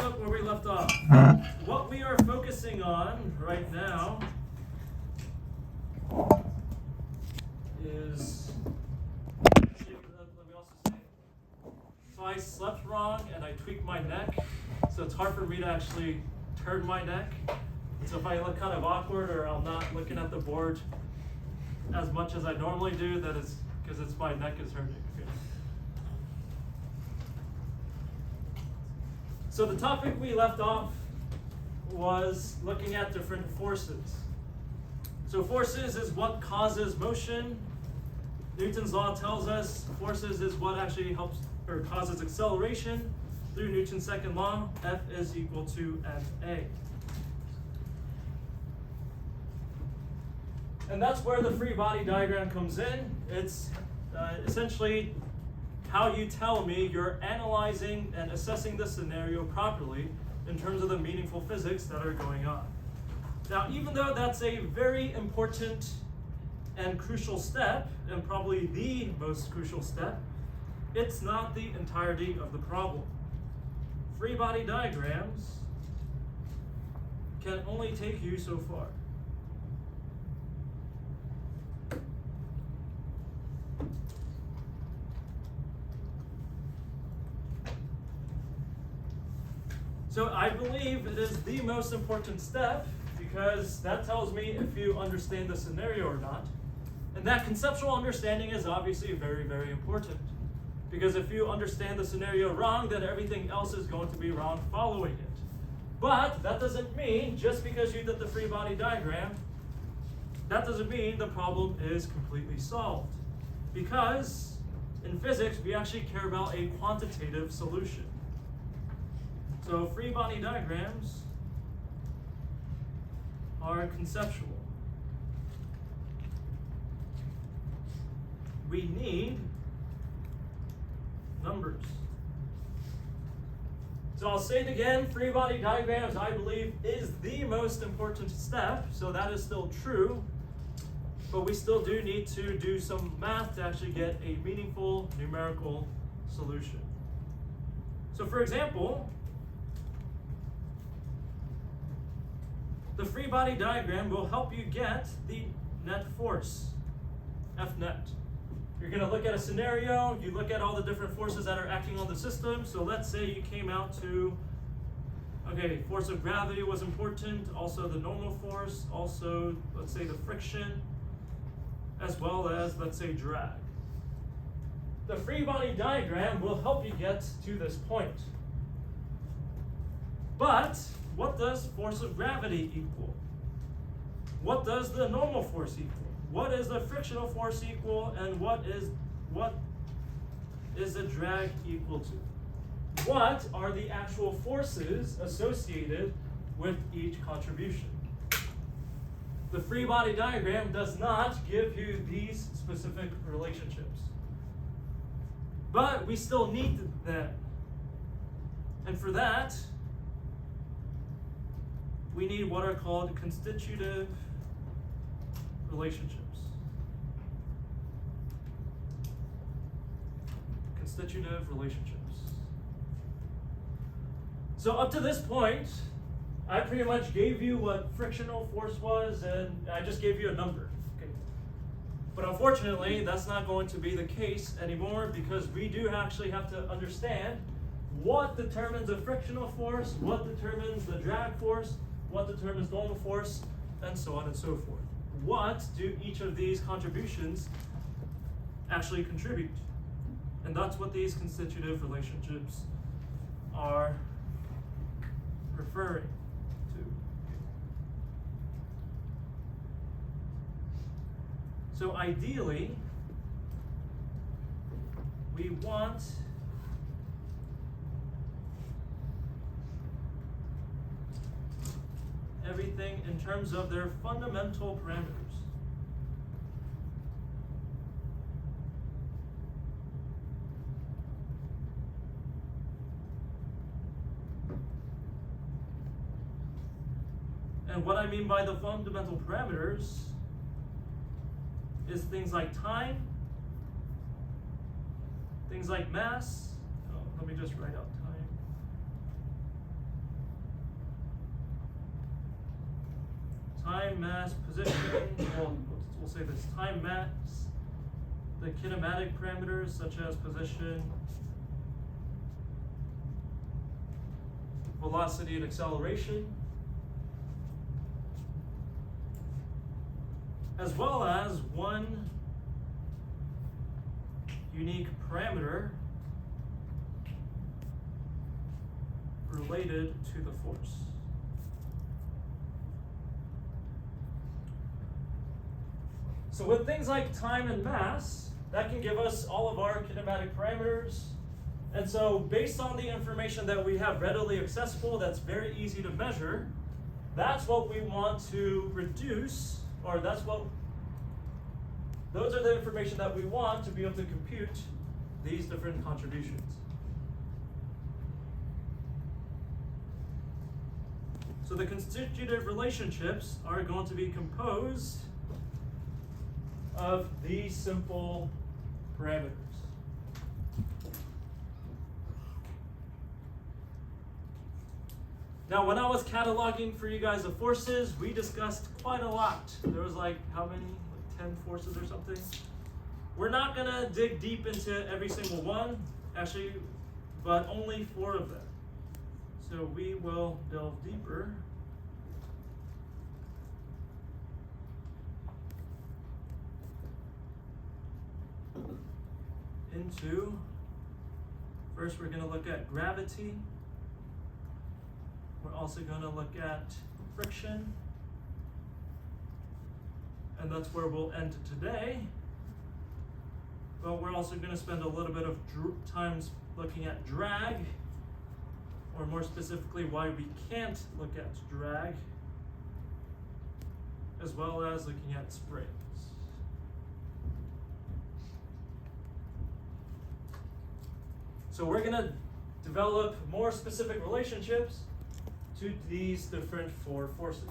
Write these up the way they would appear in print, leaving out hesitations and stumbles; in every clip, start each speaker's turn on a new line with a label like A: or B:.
A: up where we left off. What we are focusing on right now is, let me also say, so I slept wrong and I tweaked my neck, so it's hard for me to actually turn my neck. So if I look kind of awkward or I'm not looking at the board as much as I normally do, that is because it's my neck is hurting. So the topic we left off was looking at different forces. So forces is what causes motion. Newton's law tells us forces is what actually helps or causes acceleration. Through Newton's second law, F is equal to Fa. And that's where the free body diagram comes in. It's essentially how you tell me you're analyzing and assessing the scenario properly in terms of the meaningful physics that are going on. Now, even though that's a very important and crucial step, and probably the most crucial step, it's not the entirety of the problem. Free body diagrams can only take you so far. So I believe it is the most important step because that tells me if you understand the scenario or not. And that conceptual understanding is obviously very, very important. Because if you understand the scenario wrong, then everything else is going to be wrong following it. But that doesn't mean, just because you did the free body diagram, that doesn't mean the problem is completely solved. Because in physics, we actually care about a quantitative solution. So free body diagrams are conceptual. We need numbers. So I'll say it again, free body diagrams, I believe, is the most important step, so that is still true, but we still do need to do some math to actually get a meaningful numerical solution. So for example, the free body diagram will help you get the net force, F net. You're going to look at a scenario, you look at all the different forces that are acting on the system. So let's say you came out to, okay, force of gravity was important, also the normal force, also, let's say, the friction, as well as, let's say, drag. The free body diagram will help you get to this point. But what does force of gravity equal? What does the normal force equal? What is the frictional force equal? And what is the drag equal to? What are the actual forces associated with each contribution? The free body diagram does not give you these specific relationships. But we still need them. And for that, we need what are called constitutive relationships. Constitutive relationships. So up to this point, I pretty much gave you what frictional force was, and I just gave you a number. Okay. But unfortunately, that's not going to be the case anymore because we do actually have to understand what determines a frictional force, what determines the drag force, what determines normal force, and so on and so forth. What do each of these contributions actually contribute? And that's what these constitutive relationships are referring to. So ideally, we want everything in terms of their fundamental parameters. And what I mean by the fundamental parameters is things like time, things like mass. Oh, let me just write out time. time, mass, position, we'll say this, time, mass, the kinematic parameters such as position, velocity, and acceleration, as well as one unique parameter related to the force. So with things like time and mass, that can give us all of our kinematic parameters. And so based on the information that we have readily accessible, that's very easy to measure, that's what we want to reduce, or those are the information that we want to be able to compute these different contributions. So the constitutive relationships are going to be composed of these simple parameters. Now, when I was cataloging for you guys the forces, we discussed quite a lot. There was like, how many? Like 10 forces or something? We're not gonna dig deep into every single one, actually, but only 4 of them. So we will delve deeper into, first we're going to look at gravity. We're also going to look at friction. And that's where we'll end today. But we're also going to spend a little bit of time looking at drag, or more specifically, why we can't look at drag, as well as looking at springs. So we're going to develop more specific relationships to these different 4 forces.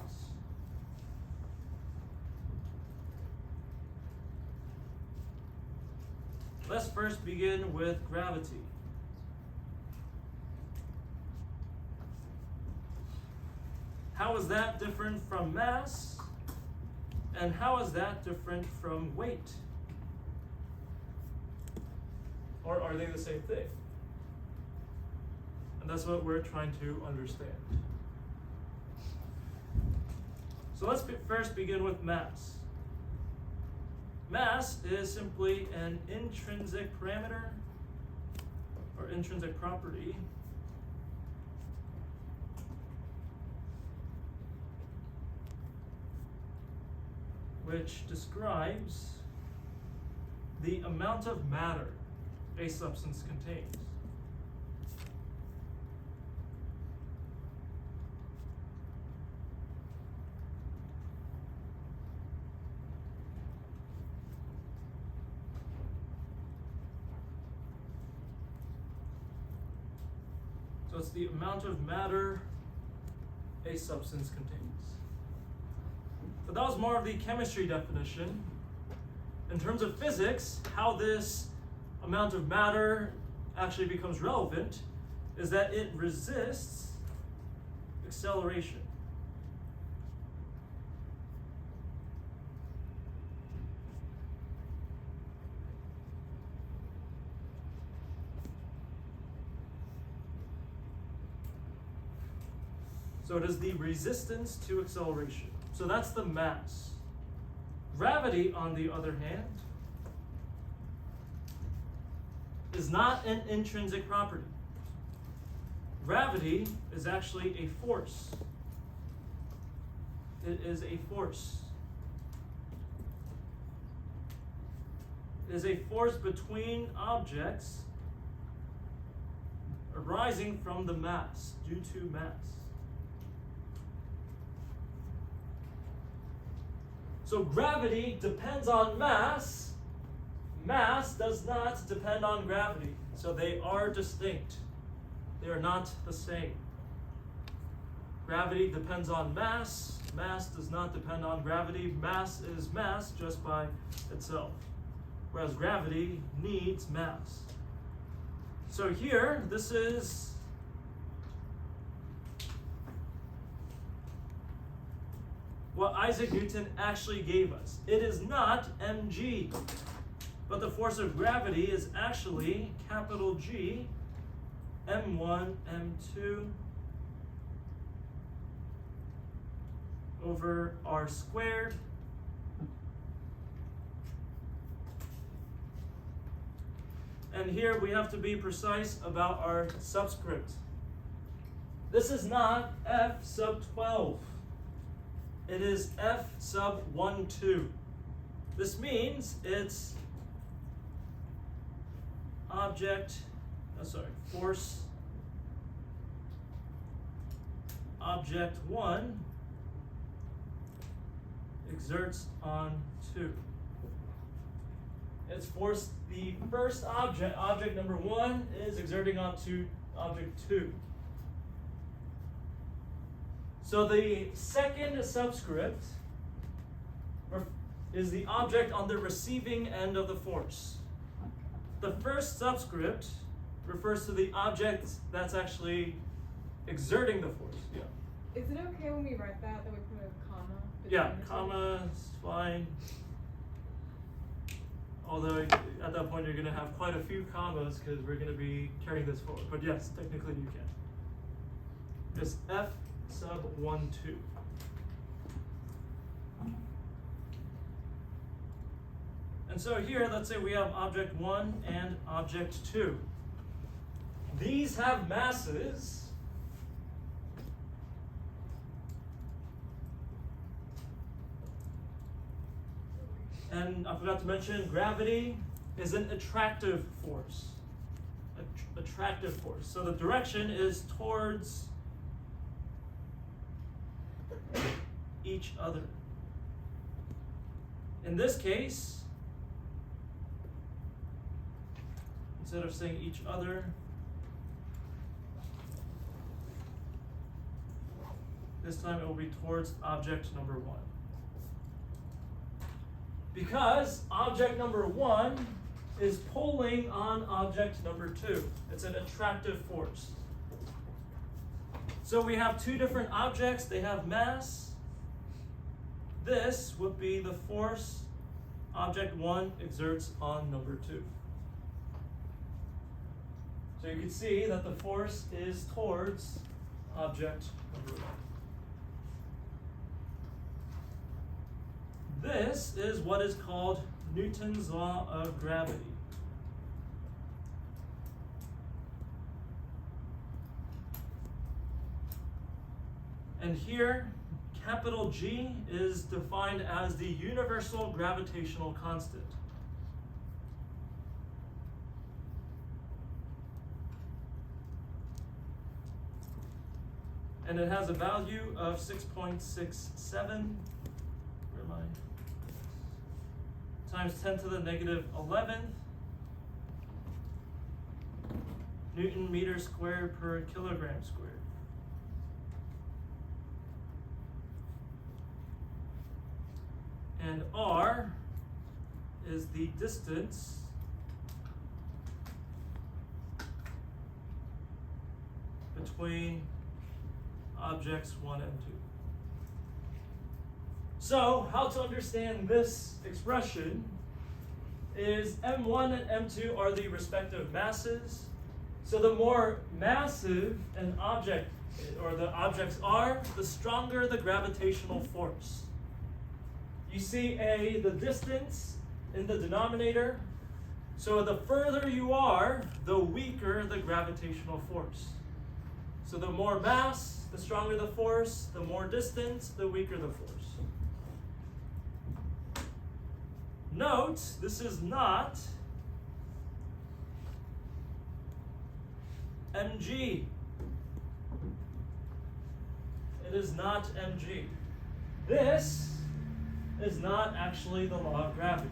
A: Let's first begin with gravity. How is that different from mass? And how is that different from weight? Or are they the same thing? And that's what we're trying to understand. So let's first begin with mass. Mass is simply an intrinsic parameter or intrinsic property which describes the amount of matter a substance contains. So it's the amount of matter a substance contains. But that was more of the chemistry definition. In terms of physics, how this amount of matter actually becomes relevant is that it resists acceleration. So it is the resistance to acceleration. So that's the mass. Gravity, on the other hand, is not an intrinsic property. Gravity is actually a force. It is a force. It is a force between objects arising from the mass, due to mass. So gravity depends on mass. Mass does not depend on gravity. So they are distinct. They are not the same. Gravity depends on mass. Mass does not depend on gravity. Mass is mass just by itself. Whereas gravity needs mass. So here, this is what Isaac Newton actually gave us. It is not mg, but the force of gravity is actually capital G, m1, m2, over r squared and here we have to be precise about our subscript. This is not F sub 12. It is F sub 1, 2. This means it's force object 1 exerts on 2. It's force, the first object number 1 is exerting onto object 2. So the second subscript is the object on the receiving end of the force. The first subscript refers to the object that's actually exerting the force. Yeah.
B: Is it okay when we write that we put a comma?
A: Yeah, comma is fine. Although at that point you're going to have quite a few commas because we're going to be carrying this forward. But yes, technically you can. It's F sub 1, 2. And so here, let's say we have object 1 and object 2. These have masses. And I forgot to mention, gravity is an attractive force. Attractive force. So the direction is towards each other. In this case, instead of saying each other, this time it will be towards object number 1. Because object number 1 is pulling on object number 2. It's an attractive force. So we have two different objects, they have mass. This would be the force object 1 exerts on number 2. So you can see that the force is towards object number 1. This is what is called Newton's law of gravity. And here, capital G is defined as the universal gravitational constant. And it has a value of 6.67. Times 10 to the negative 11th Newton meter squared per kilogram squared. And R is the distance between objects 1 and 2. So, how to understand this expression is m1 and m2 are the respective masses. So the more massive an object or the objects are, the stronger the gravitational force. You see the distance in the denominator. So the further you are, the weaker the gravitational force. So the more mass, the stronger the force, the more distance, the weaker the force. Note, this is not mg. It is not mg. This is not actually the law of gravity.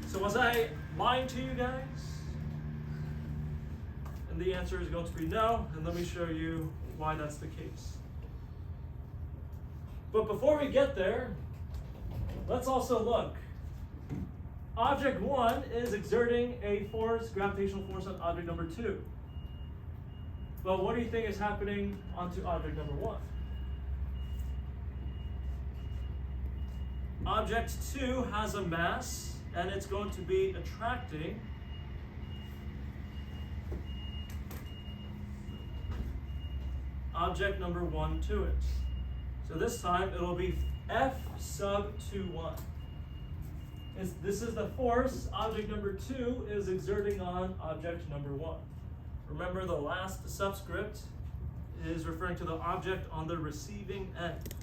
A: So was I lying to you guys? And the answer is going to be no, and let me show you why that's the case. But before we get there, let's also look. Object 1 is exerting a force, gravitational force on object number 2. But what do you think is happening onto object number 1? Object 2 has a mass, and it's going to be attracting object number 1 to it. So this time it'll be F sub 21. This is the force object number 2 is exerting on object number 1. Remember, the last subscript is referring to the object on the receiving end.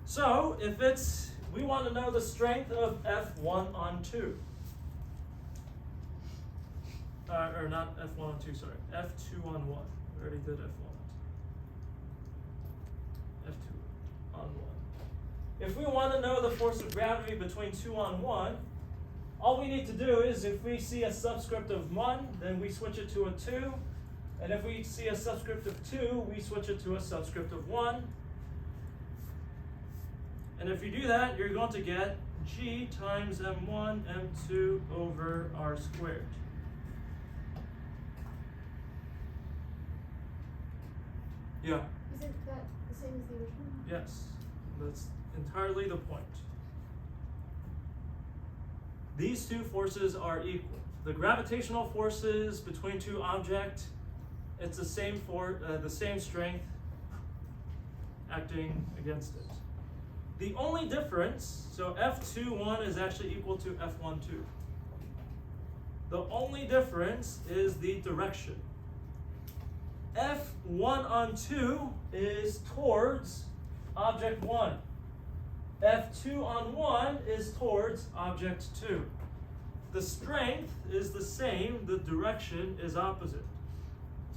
A: So if we want to know the strength of F1 on 2. Or not F1 on 2, sorry. F2 on 1. We already did F1 on 2. F2 on 1. If we want to know the force of gravity between 2 on 1, all we need to do is, if we see a subscript of 1, then we switch it to a 2. And if we see a subscript of 2, we switch it to a subscript of 1. And if you do that, you're going to get G times M1, M2 over R squared. Yeah.
C: Isn't that the same as the original?
A: Yes, that's entirely the point. These two forces are equal. The gravitational forces between two objects, it's the same strength acting against it. The only difference, so F21 is actually equal to F12. The only difference is the direction. F1 on 2 is towards object 1. F2 on 1 is towards object 2. The strength is the same, the direction is opposite.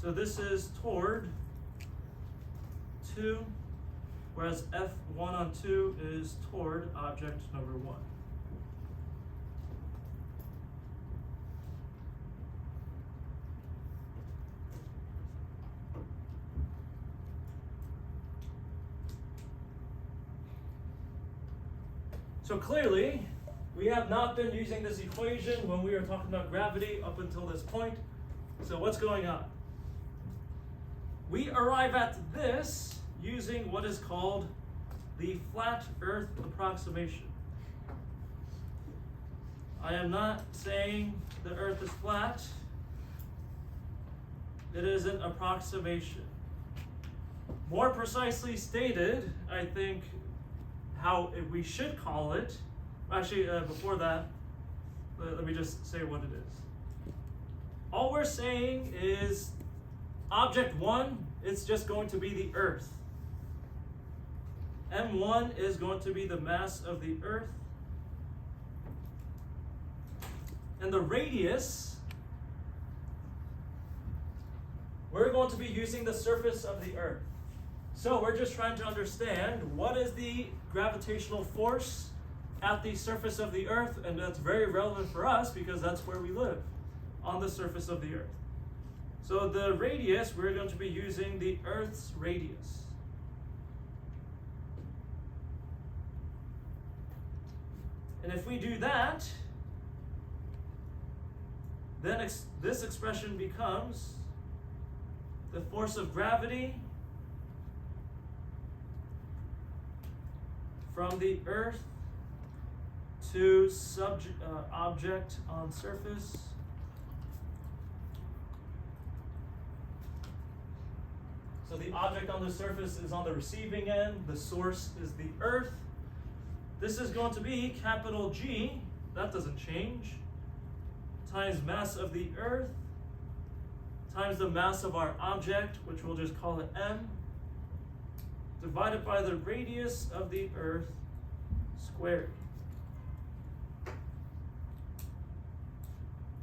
A: So this is toward 2, whereas F1 on 2 is toward object number 1. So clearly, we have not been using this equation when we were talking about gravity up until this point. So what's going on? We arrive at this using what is called the flat Earth approximation. I am not saying the Earth is flat. It is an approximation. More precisely stated, I think, how we should call it. Actually, before that, let me just say what it is. All we're saying is object 1, it's just going to be the Earth. M1 is going to be the mass of the Earth. And the radius, we're going to be using the surface of the Earth. So we're just trying to understand what is the gravitational force at the surface of the Earth, and that's very relevant for us because that's where we live, on the surface of the Earth. So the radius, we're going to be using the Earth's radius. And if we do that, then this expression becomes the force of gravity from the Earth to object on surface So the object on the surface is on the receiving end, the source is the Earth. This is going to be capital G, that doesn't change, times mass of the Earth, times the mass of our object, which we'll just call it M, divided by the radius of the Earth squared.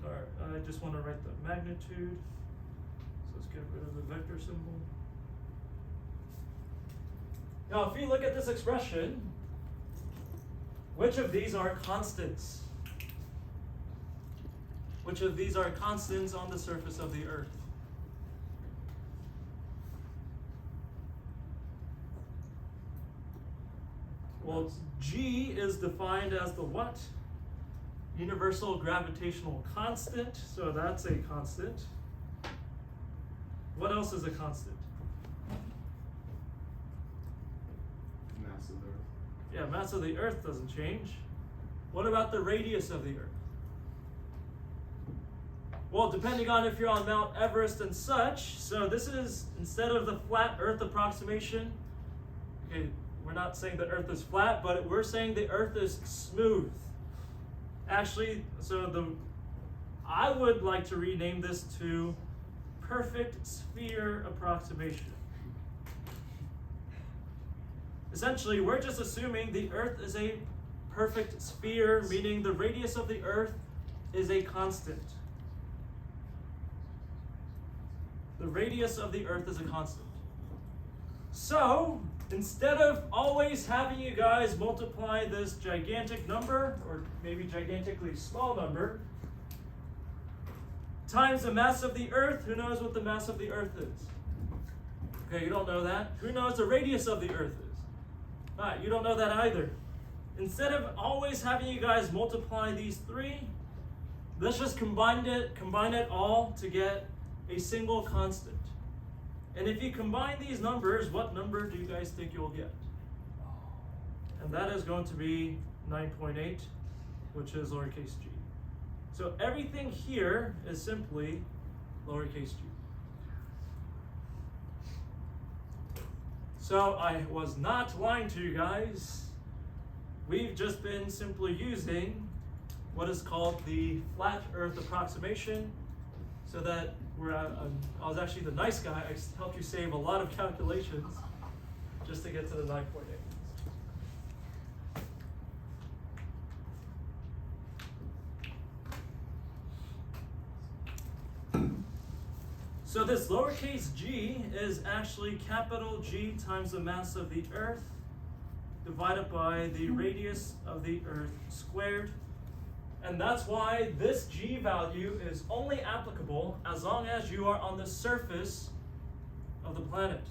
A: Alright, I just want to write the magnitude. So let's get rid of the vector symbol. Now, if you look at this expression, which of these are constants? Which of these are constants on the surface of the Earth? Well, G is defined as the what? Universal gravitational constant, so that's a constant. What else is a constant?
D: mass of the Earth.
A: Yeah, mass of the Earth doesn't change. What about the radius of the Earth? Well, depending on if you're on Mount Everest and such, so this is, instead of the flat Earth approximation, okay, we're not saying the Earth is flat, but we're saying the Earth is smooth. Actually, I would like to rename this to perfect sphere approximation. Essentially, we're just assuming the Earth is a perfect sphere, meaning the radius of the Earth is a constant. The radius of the Earth is a constant. So, instead of always having you guys multiply this gigantic number, or maybe gigantically small number, times the mass of the Earth, who knows what the mass of the Earth is? Okay, you don't know that. Who knows the radius of the Earth is? Alright, you don't know that either. Instead of always having you guys multiply these three, let's just combine it all to get a single constant. And if you combine these numbers, what number do you guys think you'll get? And that is going to be 9.8, which is lowercase g. So everything here is simply lowercase g. So I was not lying to you guys. We've just been simply using what is called the flat Earth approximation, so that I was actually the nice guy. I helped you save a lot of calculations just to get to the 9.8. So this lowercase g is actually capital G times the mass of the Earth divided by the radius of the Earth squared. And that's why this g value is only applicable as long as you are on the surface of the planet.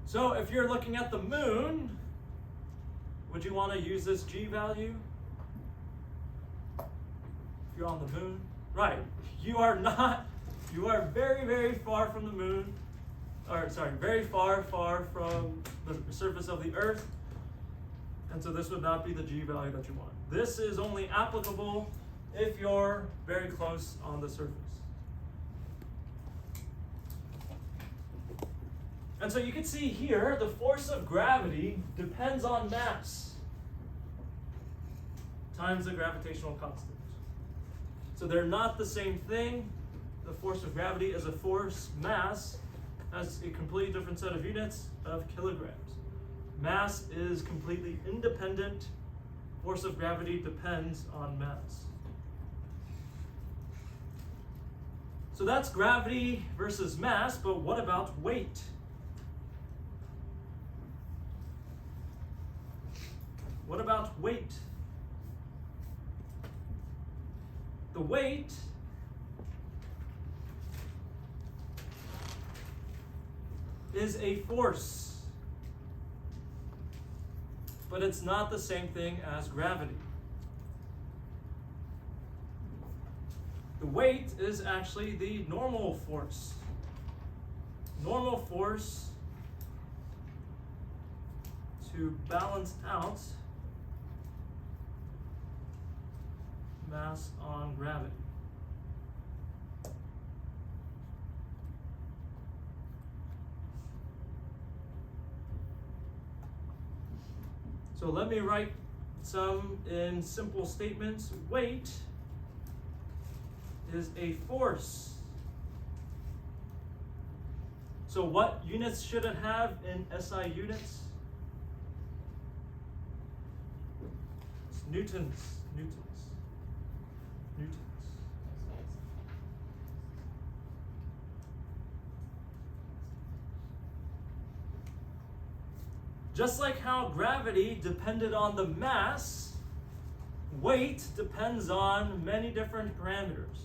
A: So if you're looking at the moon, would you want to use this g value? If you're on the moon? Right. You are not. You are very, very far from the moon. Or sorry, very far from the surface of the Earth. And so this would not be the g value that you want. This is only applicable if you're very close on the surface. And so you can see here, the force of gravity depends on mass times the gravitational constant. So they're not the same thing. The force of gravity is a force. Mass has a completely different set of units of kilograms. Mass is completely independent. Force of gravity depends on mass. So that's gravity versus mass, but what about weight? What about weight? The weight is a force, but it's not the same thing as gravity. The weight is actually the normal force. Normal force to balance out mass on gravity. So let me write some in simple statements. Weight is a force. So what units should it have in SI units? It's newtons. Just like how gravity depended on the mass, weight depends on many different parameters.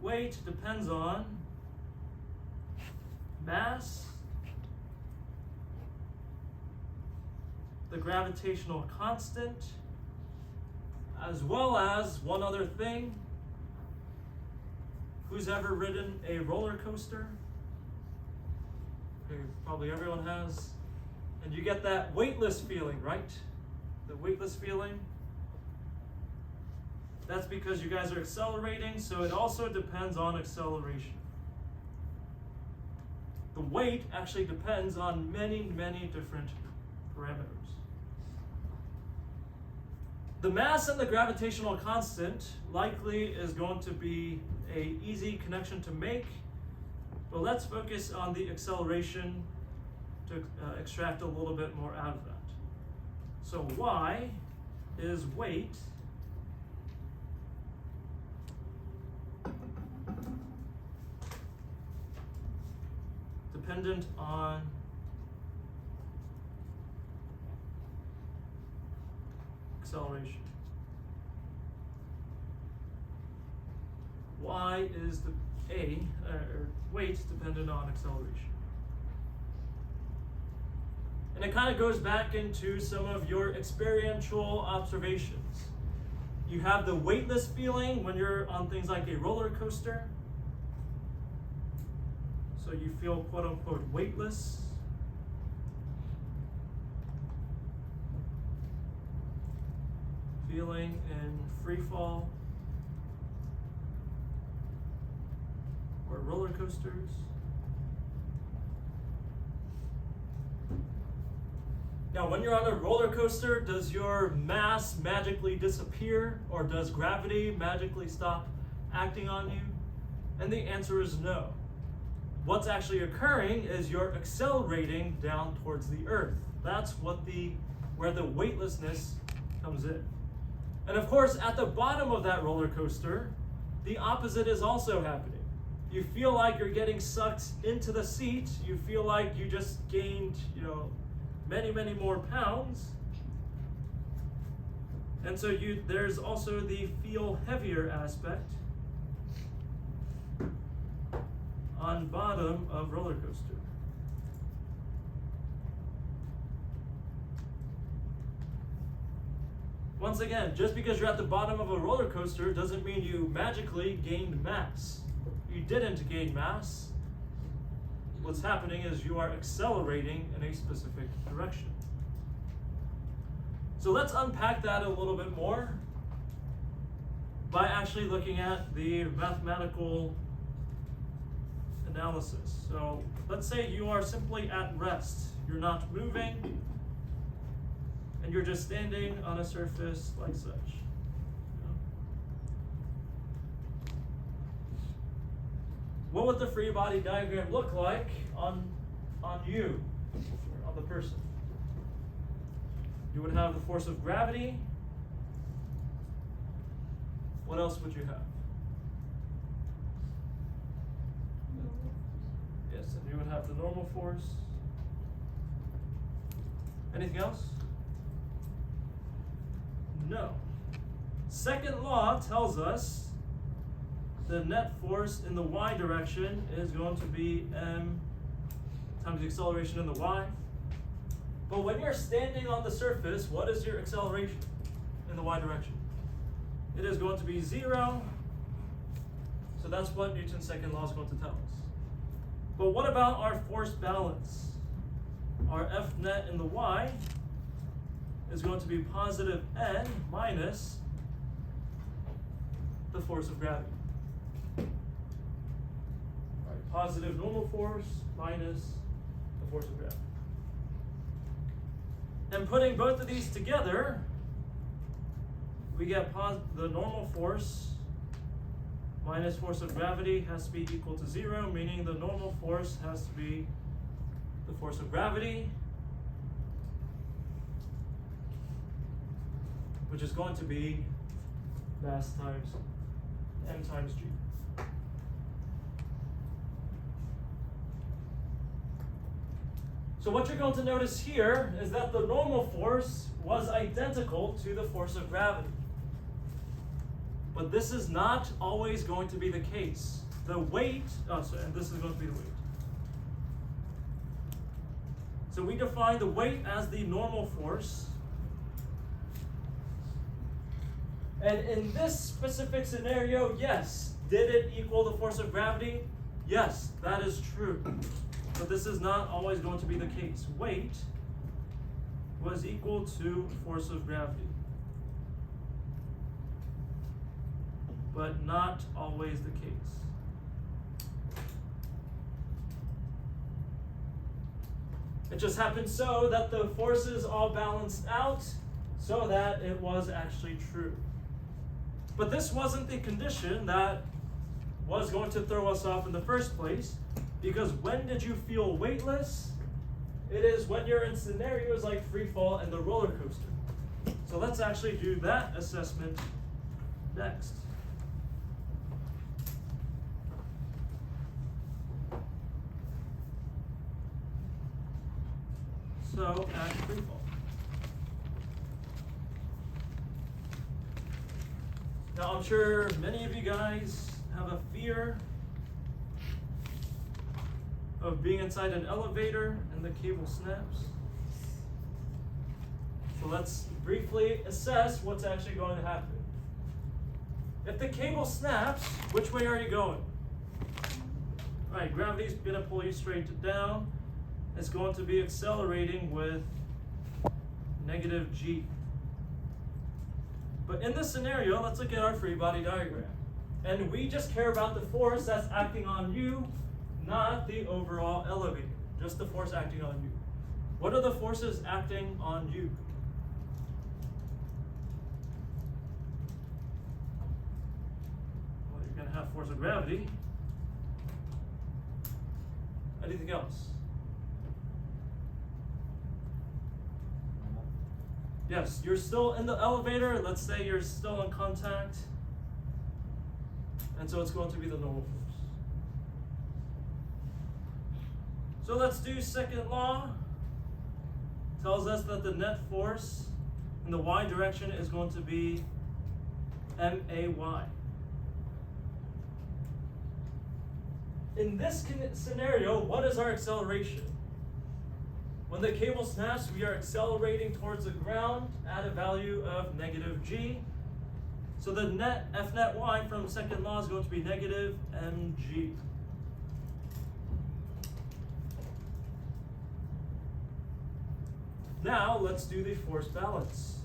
A: Weight depends on mass, the gravitational constant, as well as one other thing. Who's ever ridden a roller coaster? Okay, probably everyone has. And you get that weightless feeling, right? The weightless feeling. That's because you guys are accelerating, so it also depends on acceleration. The weight actually depends on many, many different parameters. The mass and the gravitational constant likely is going to be an easy connection to make, but let's focus on the acceleration to extract a little bit more out of that. So y is weight dependent on acceleration. Y is the weight dependent on acceleration. And it kind of goes back into some of your experiential observations. You have the weightless feeling when you're on things like a roller coaster. So you feel quote unquote weightless. Feeling in free fall or roller coasters. Now, when you're on a roller coaster, does your mass magically disappear, or does gravity magically stop acting on you? And the answer is no. What's actually occurring is you're accelerating down towards the earth. That's where the weightlessness comes in. And of course, at the bottom of that roller coaster, the opposite is also happening. You feel like you're getting sucked into the seat. You feel like you just gained, many, many more pounds. And so there's also the feel heavier aspect on bottom of roller coaster. Once again, just because you're at the bottom of a roller coaster doesn't mean you magically gained mass. You didn't gain mass. What's happening is you are accelerating in a specific direction. So let's unpack that a little bit more by actually looking at the mathematical analysis. So let's say you are simply at rest. You're not moving, and you're just standing on a surface like such. What would the free body diagram look like on you, on the person? You would have the force of gravity. What else would you have? Yes, and you would have the normal force. Anything else? No. Second law tells us the net force in the y direction is going to be m times the acceleration in the y. But when you're standing on the surface, what is your acceleration in the y direction? It is going to be 0. So that's what Newton's second law is going to tell us. But what about our force balance? Our F net in the y is going to be positive n minus the force of gravity. Positive normal force minus the force of gravity. And putting both of these together, we get the normal force minus force of gravity has to be equal to 0, meaning the normal force has to be the force of gravity, which is going to be mass times m times g. So what you're going to notice here is that the normal force was identical to the force of gravity. But this is not always going to be the case. The weight, and this is going to be the weight. So we define the weight as the normal force. And in this specific scenario, yes, did it equal the force of gravity? Yes, that is true. But this is not always going to be the case. Weight was equal to force of gravity. But not always the case. It just happened so that the forces all balanced out so that it was actually true. But this wasn't the condition that was going to throw us off in the first place, because when did you feel weightless? It is when you're in scenarios like free fall and the roller coaster. So let's actually do that assessment next. So at free fall. Now I'm sure many of you guys have a fear of being inside an elevator and the cable snaps. So let's briefly assess what's actually going to happen. If the cable snaps, which way are you going? All right, gravity's gonna pull you straight down. It's going to be accelerating with negative g. But in this scenario, let's look at our free body diagram. And we just care about the force that's acting on you, not the overall elevator, just the force acting on you. What are the forces acting on you? Well, you're going to have force of gravity. Anything else? Yes, you're still in the elevator. Let's say you're still in contact. And so it's going to be the normal force. So let's do second law. Tells us that the net force in the y direction is going to be MAY. In this scenario, what is our acceleration? When the cable snaps, we are accelerating towards the ground at a value of negative g. So the net F net y from second law is going to be negative mg. Now let's do the force balance.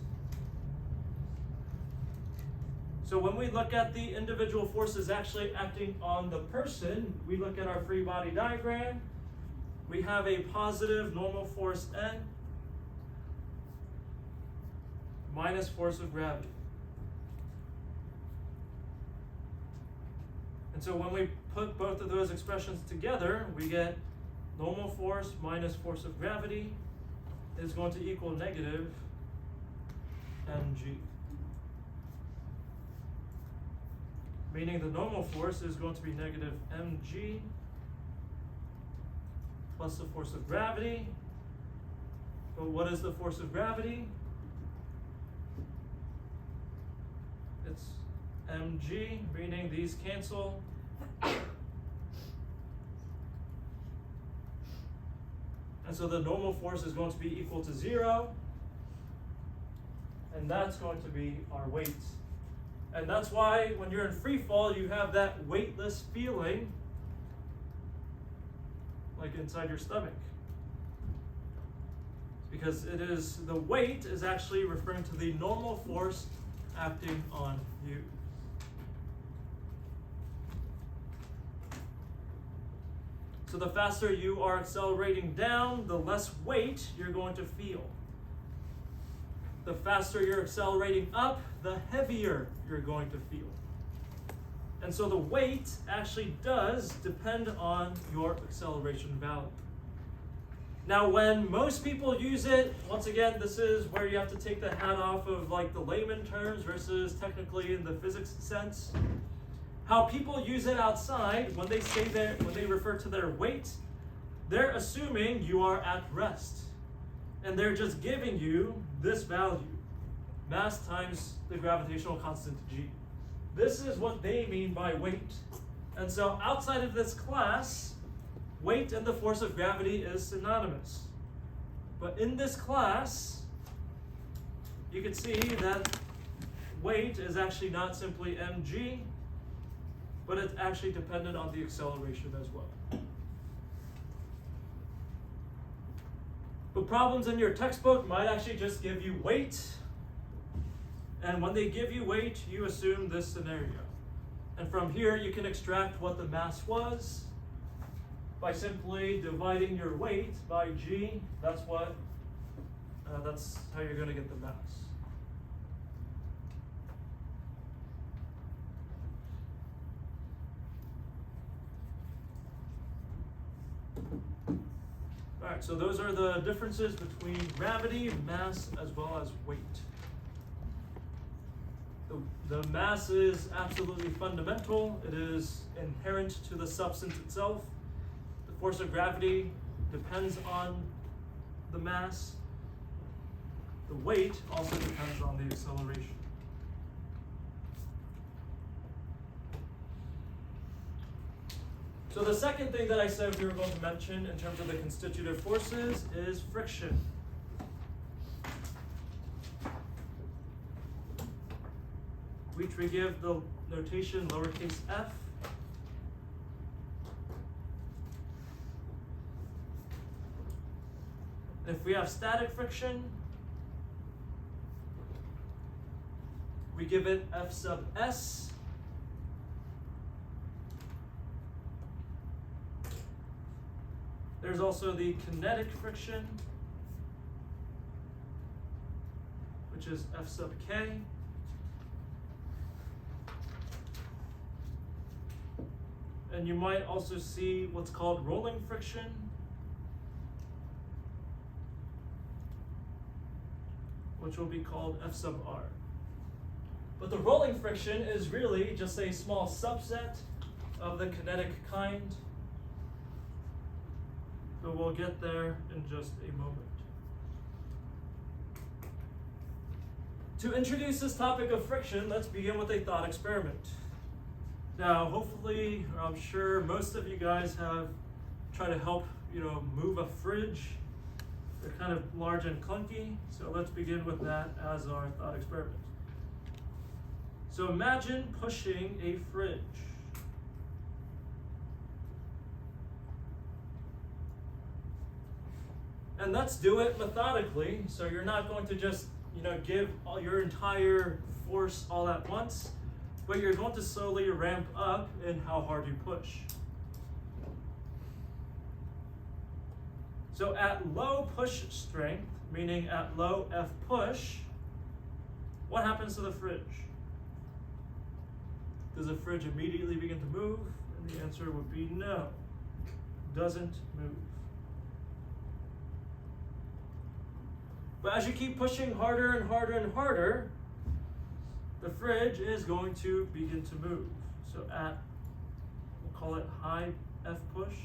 A: So when we look at the individual forces actually acting on the person, we look at our free body diagram. We have a positive normal force N minus force of gravity. And so when we put both of those expressions together, we get normal force minus force of gravity is going to equal negative mg. Meaning the normal force is going to be negative mg plus the force of gravity. But what is the force of gravity? It's mg, meaning these cancel. And so the normal force is going to be equal to 0. And that's going to be our weight. And that's why when you're in free fall, you have that weightless feeling like inside your stomach. Because it is, the weight is actually referring to the normal force acting on you. So the faster you are accelerating down, the less weight you're going to feel. The faster you're accelerating up, the heavier you're going to feel. And so the weight actually does depend on your acceleration value. Now, when most people use it, once again, this is where you have to take the hat off of like the layman terms versus technically in the physics sense. How people use it outside, when they say that, when they refer to their weight, they're assuming you are at rest. And they're just giving you this value, mass times the gravitational constant g. This is what they mean by weight. And so outside of this class, weight and the force of gravity is synonymous. But in this class, you can see that weight is actually not simply mg, but it's actually dependent on the acceleration as well. But problems in your textbook might actually just give you weight. And when they give you weight, you assume this scenario. And from here, you can extract what the mass was by simply dividing your weight by g. That's how you're going to get the mass. Alright, so those are the differences between gravity, mass, as well as weight. The mass is absolutely fundamental. It is inherent to the substance itself. The force of gravity depends on the mass. The weight also depends on the acceleration. So the second thing that I said we were going to mention in terms of the constitutive forces is friction. Which we give the notation lowercase f. If we have static friction, we give it F sub s. There's also the kinetic friction, which is F sub k. And you might also see what's called rolling friction, which will be called F sub r. But the rolling friction is really just a small subset of the kinetic kind. But we'll get there in just a moment. To introduce this topic of friction, let's begin with a thought experiment. Now, hopefully, I'm sure most of you guys have tried to help, move a fridge. They're kind of large and clunky, so let's begin with that as our thought experiment. So imagine pushing a fridge. And let's do it methodically, so you're not going to just, give all your entire force all at once, but you're going to slowly ramp up in how hard you push. So at low push strength, meaning at low F push, what happens to the fridge? Does the fridge immediately begin to move? And the answer would be no, doesn't move. But as you keep pushing harder and harder and harder, the fridge is going to begin to move. So at, we'll call it high F push,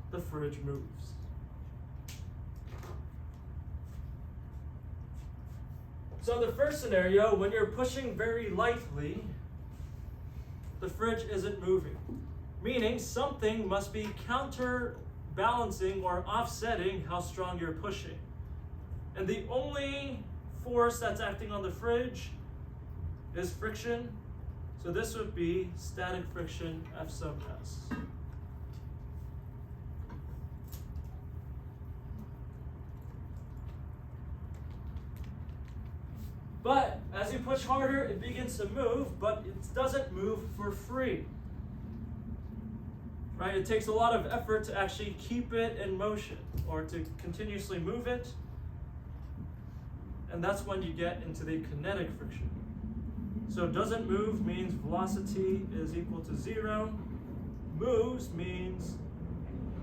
A: the fridge moves. So the first scenario, when you're pushing very lightly, the fridge isn't moving, meaning something must be counterbalancing or offsetting how strong you're pushing. And the only force that's acting on the fridge is friction. So this would be static friction F sub s. But as you push harder, it begins to move, but it doesn't move for free. Right? It takes a lot of effort to actually keep it in motion or to continuously move it. And that's when you get into the kinetic friction. So doesn't move means velocity is equal to 0. Moves means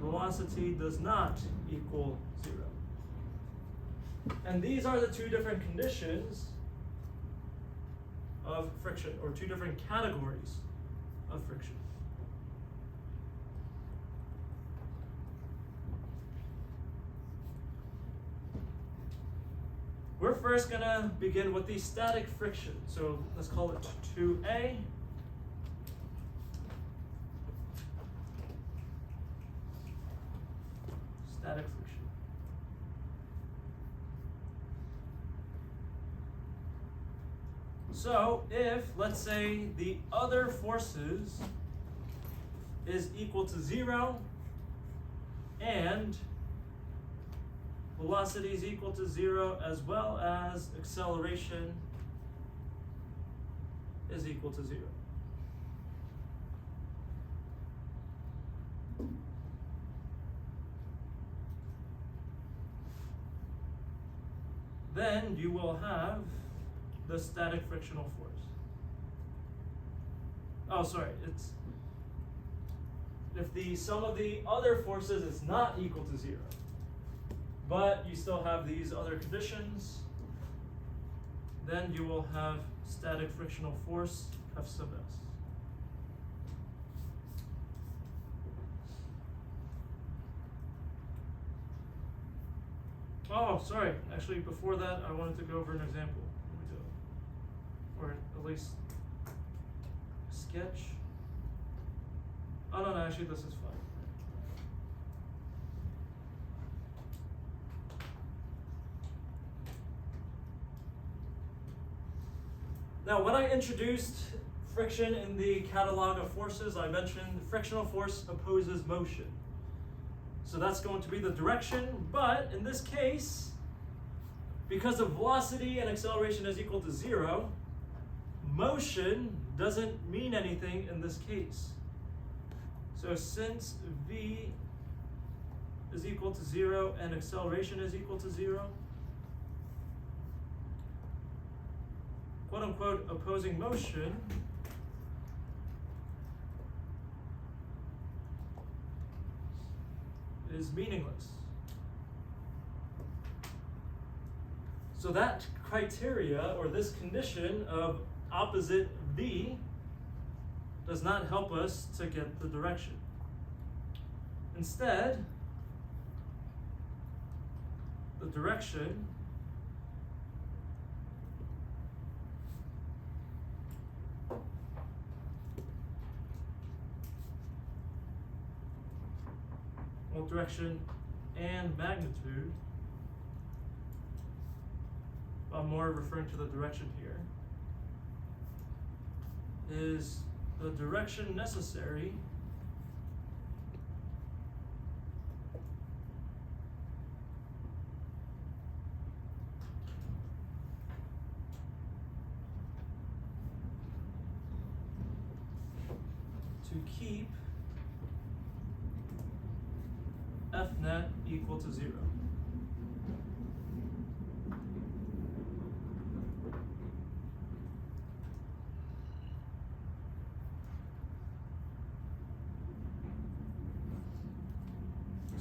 A: velocity does not equal 0. And these are the two different conditions of friction, or two different categories of friction. We're first going to begin with the static friction. So let's call it 2A. Static friction. So if, let's say, the other forces is equal to 0 and velocity is equal to 0 as well as acceleration is equal to 0. Then you will have the static frictional force. Oh, sorry, it's if the sum of the other forces is not equal to 0, but you still have these other conditions, then you will have static frictional force F sub s. Oh, sorry. Actually, before that, I wanted to go over an example. Let me do it. Or at least sketch. Oh, no, actually, this is fine. Now, when I introduced friction in the catalog of forces, I mentioned frictional force opposes motion. So that's going to be the direction, but in this case, because the velocity and acceleration is equal to 0, motion doesn't mean anything in this case. So since v is equal to 0 and acceleration is equal to 0, quote unquote opposing motion is meaningless. So that criteria or this condition of opposite v does not help us to get the direction. Instead, the direction direction and magnitude, I'm more referring to the direction here, is the direction necessary to keep F net equal to 0.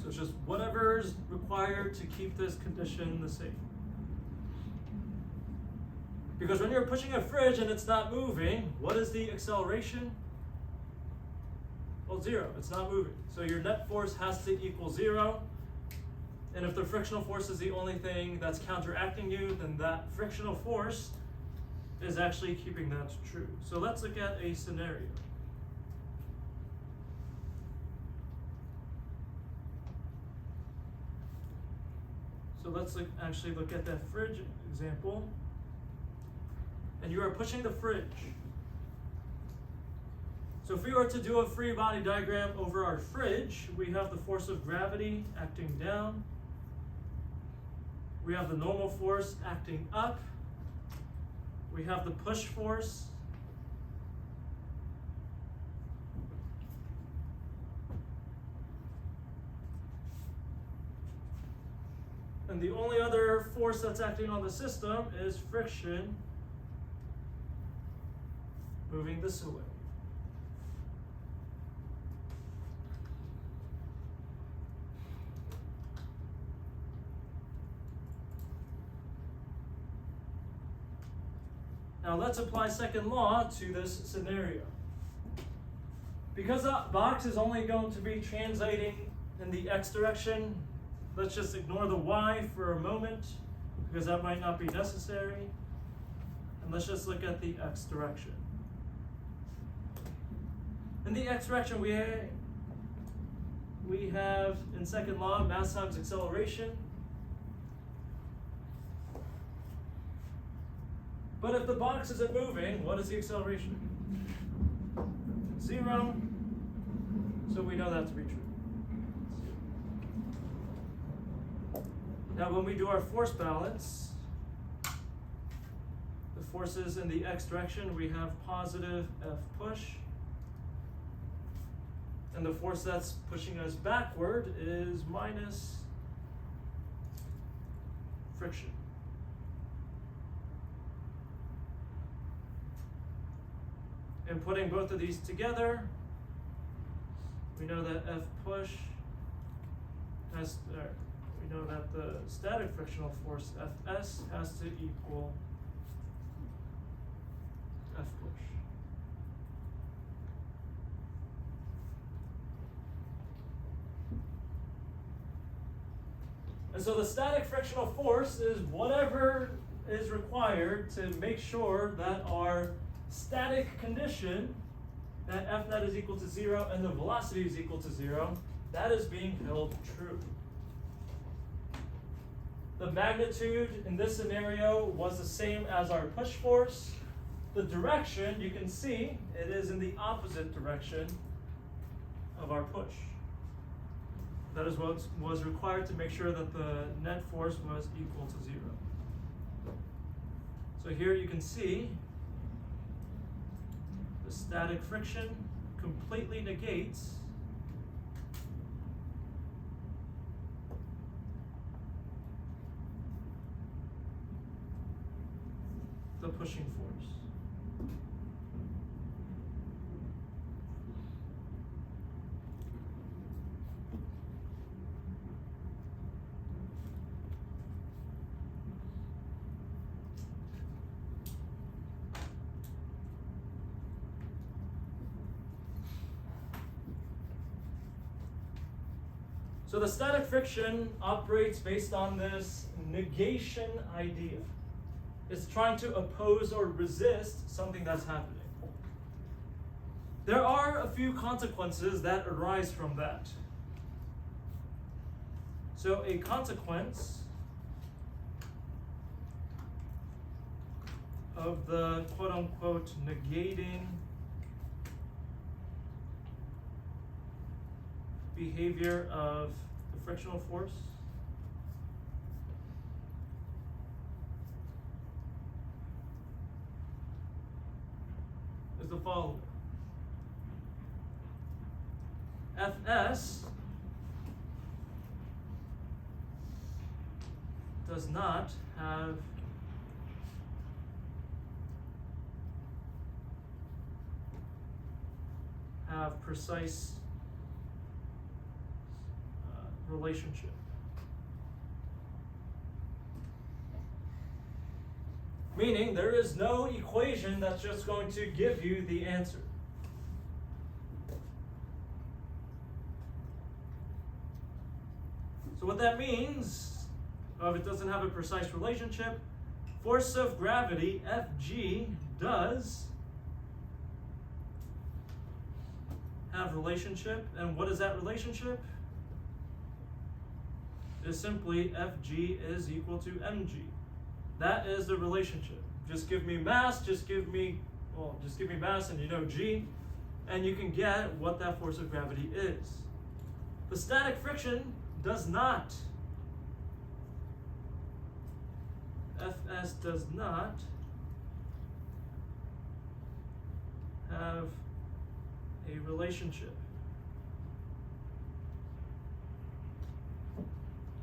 A: So it's just whatever's required to keep this condition the same. Because when you're pushing a fridge and it's not moving, what is the acceleration? Well, 0, it's not moving. So your net force has to equal 0. And if the frictional force is the only thing that's counteracting you, then that frictional force is actually keeping that true. So let's look at a scenario. So let's actually look at that fridge example. And you are pushing the fridge. So if we were to do a free body diagram over our fridge, we have the force of gravity acting down. We have the normal force acting up. We have the push force. And the only other force that's acting on the system is friction moving this away. Now let's apply second law to this scenario. Because the box is only going to be translating in the x direction, let's just ignore the y for a moment, because that might not be necessary. And let's just look at the x direction. In the x direction, we have, in second law, mass times acceleration. But if the box isn't moving, what is the acceleration? 0. So we know that to be true. Now when we do our force balance, the forces in the x direction, we have positive F push. And the force that's pushing us backward is minus friction. And putting both of these together, we know that F push has, we know that the static frictional force Fs has to equal F push. And so the static frictional force is whatever is required to make sure that our static condition, that F net is equal to 0 and the velocity is equal to 0, that is being held true. The magnitude in this scenario was the same as our push force. The direction, you can see, it is in the opposite direction of our push. That is what was required to make sure that the net force was equal to 0. So here you can see the static friction completely negates the pushing force. So the static friction operates based on this negation idea. It's trying to oppose or resist something that's happening. There are a few consequences that arise from that. So a consequence of the quote-unquote negating behavior of the frictional force is the following. Fs does not have precise relationship. Meaning there is no equation that's just going to give you the answer. So what that means, if it doesn't have a precise relationship, force of gravity, Fg, does have relationship. And what is that relationship? Is simply Fg is equal to mg. That is the relationship. Just give me mass, just give me mass and you know g, and you can get what that force of gravity is. The static friction does not. Fs does not have a relationship.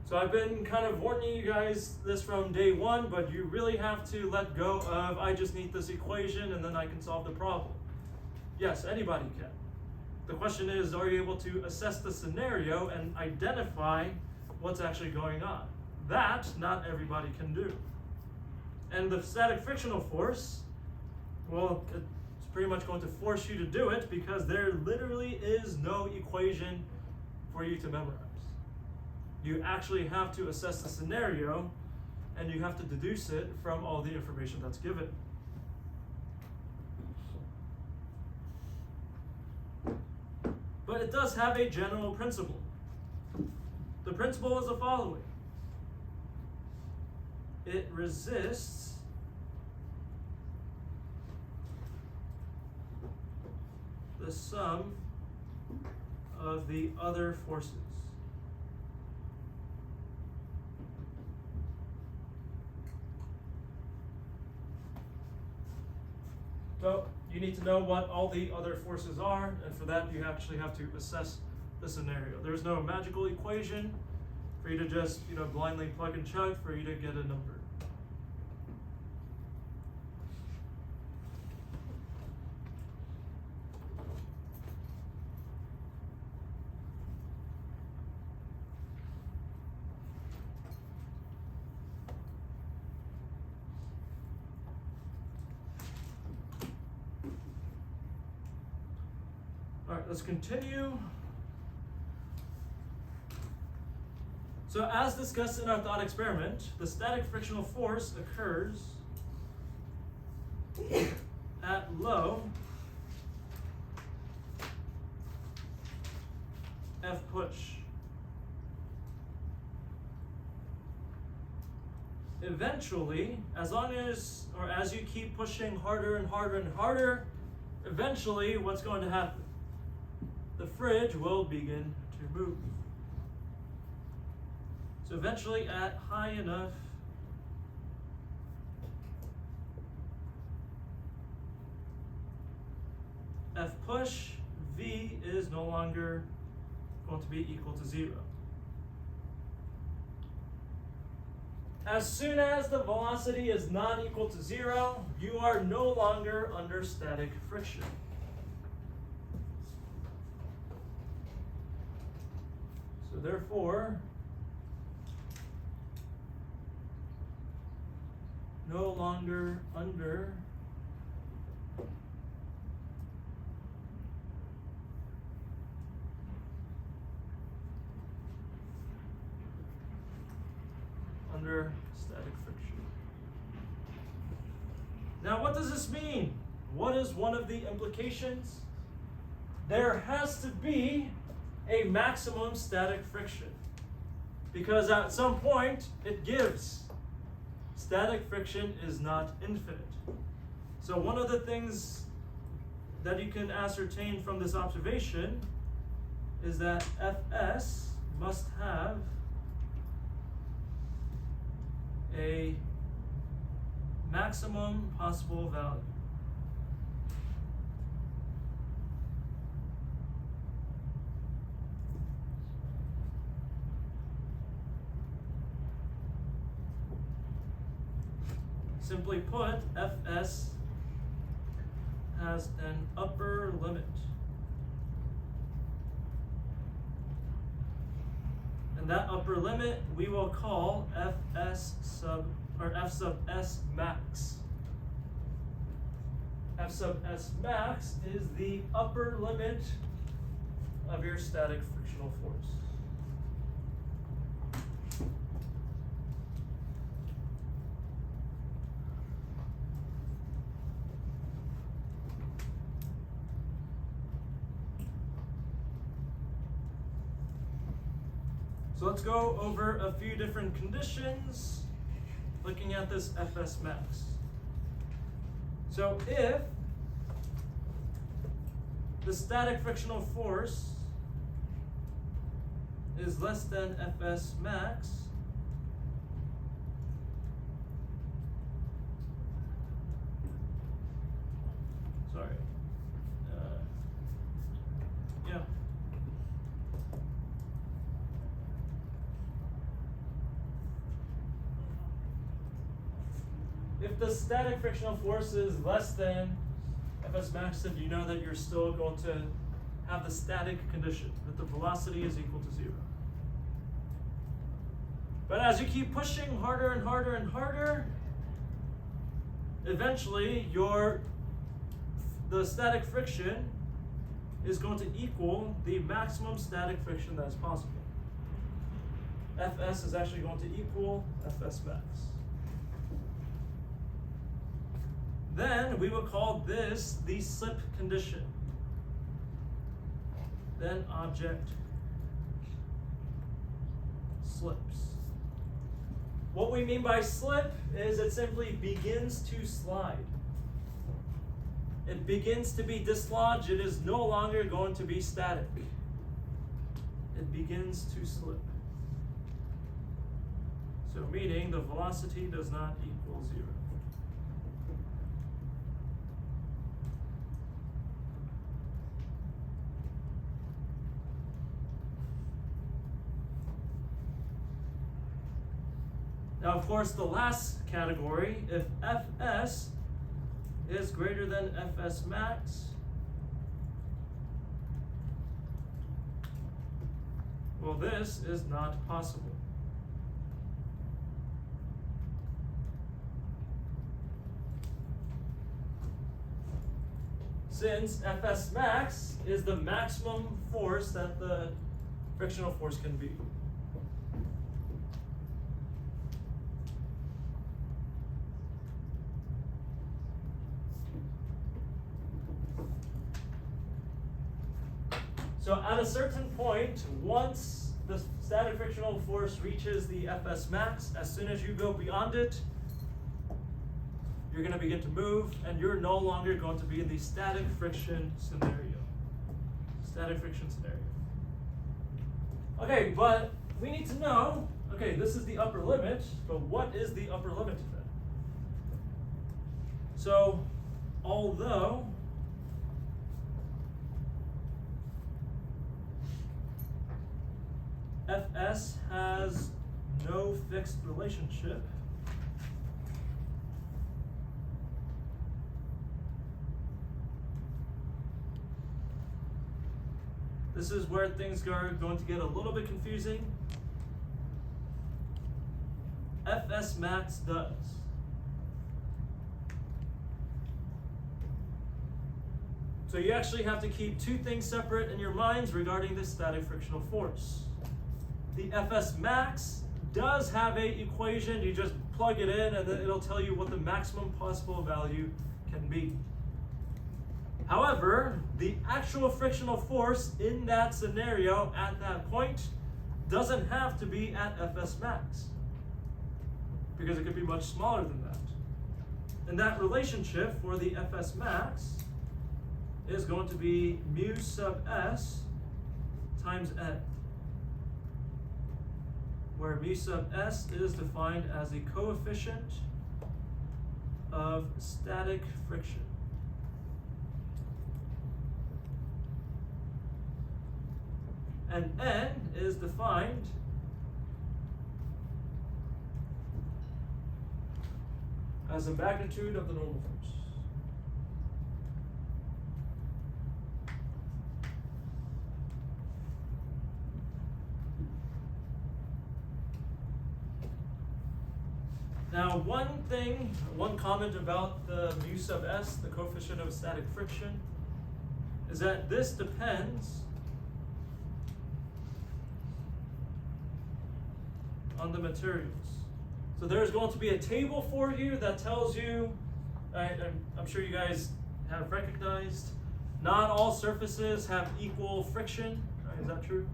A: So I've been kind of warning you guys this from day one, but you really have to let go of, I just need this equation and then I can solve the problem. Yes, anybody can. The question is, are you able to assess the scenario and identify what's actually going on? That, not everybody can do. And the static frictional force, well, it's pretty much going to force you to do it because there literally is no equation for you to memorize. You actually have to assess the scenario and you have to deduce it from all the information that's given. But it does have a general principle. The principle is the following. It resists the sum of the other forces. So you need to know what all the other forces are, and for that you actually have to assess the scenario. There's no magical equation for you to just, blindly plug and chug for you to get a number. All right, let's continue. So as discussed in our thought experiment, the static frictional force occurs at low F push. Eventually, as you keep pushing harder and harder and harder, eventually what's going to happen? The fridge will begin to move. So eventually at high enough F push, V is no longer going to be equal to 0. As soon as the velocity is not equal to 0, you are no longer under static friction. So therefore, no longer under static friction. Now, what does this mean? What is one of the implications? There has to be a maximum static friction, because at some point it gives. Static friction is not infinite. So one of the things that you can ascertain from this observation is that Fs must have a maximum possible value. Simply put, Fs has an upper limit. And that upper limit we will call F sub S max. F sub S max is the upper limit of your static frictional force. So let's go over a few different conditions looking at this Fs max. So if the static frictional force is less than Fs max, if the static frictional force is less than Fs max, then you know that you're still going to have the static condition, that the velocity is equal to 0. But as you keep pushing harder and harder and harder, eventually the static friction is going to equal the maximum static friction that is possible. Fs is actually going to equal Fs max. Then we will call this the slip condition. Then object slips. What we mean by slip is it simply begins to slide. It begins to be dislodged. It is no longer going to be static. begins to slip. So meaning the velocity does not equal 0. Now, of course, the last category, if Fs is greater than Fs max, well, this is not possible. Since Fs max is the maximum force that the frictional force can be. So at a certain point, once the static frictional force reaches the Fs max, as soon as you go beyond it, you're going to begin to move, and you're no longer going to be in the static friction scenario. Static friction scenario. Okay, but we need to know, okay, this is the upper limit, but what is the upper limit then? So, although Fs has no fixed relationship, this is where things are going to get a little bit confusing. Fs max does. So you actually have to keep two things separate in your minds regarding this static frictional force. The Fs max does have a equation. You just plug it in and then it'll tell you what the maximum possible value can be. However, the actual frictional force in that scenario at that point doesn't have to be at Fs max, because it could be much smaller than that. And that relationship for the Fs max is going to be mu sub s times n, where mu sub s is defined as the coefficient of static friction. And n is defined as the magnitude of the normal force. Now, one comment about the mu sub s, the coefficient of static friction, is that this depends on the materials. So there's going to be a table for you that tells you, I'm sure you guys have recognized, not all surfaces have equal friction. Right? Is that true?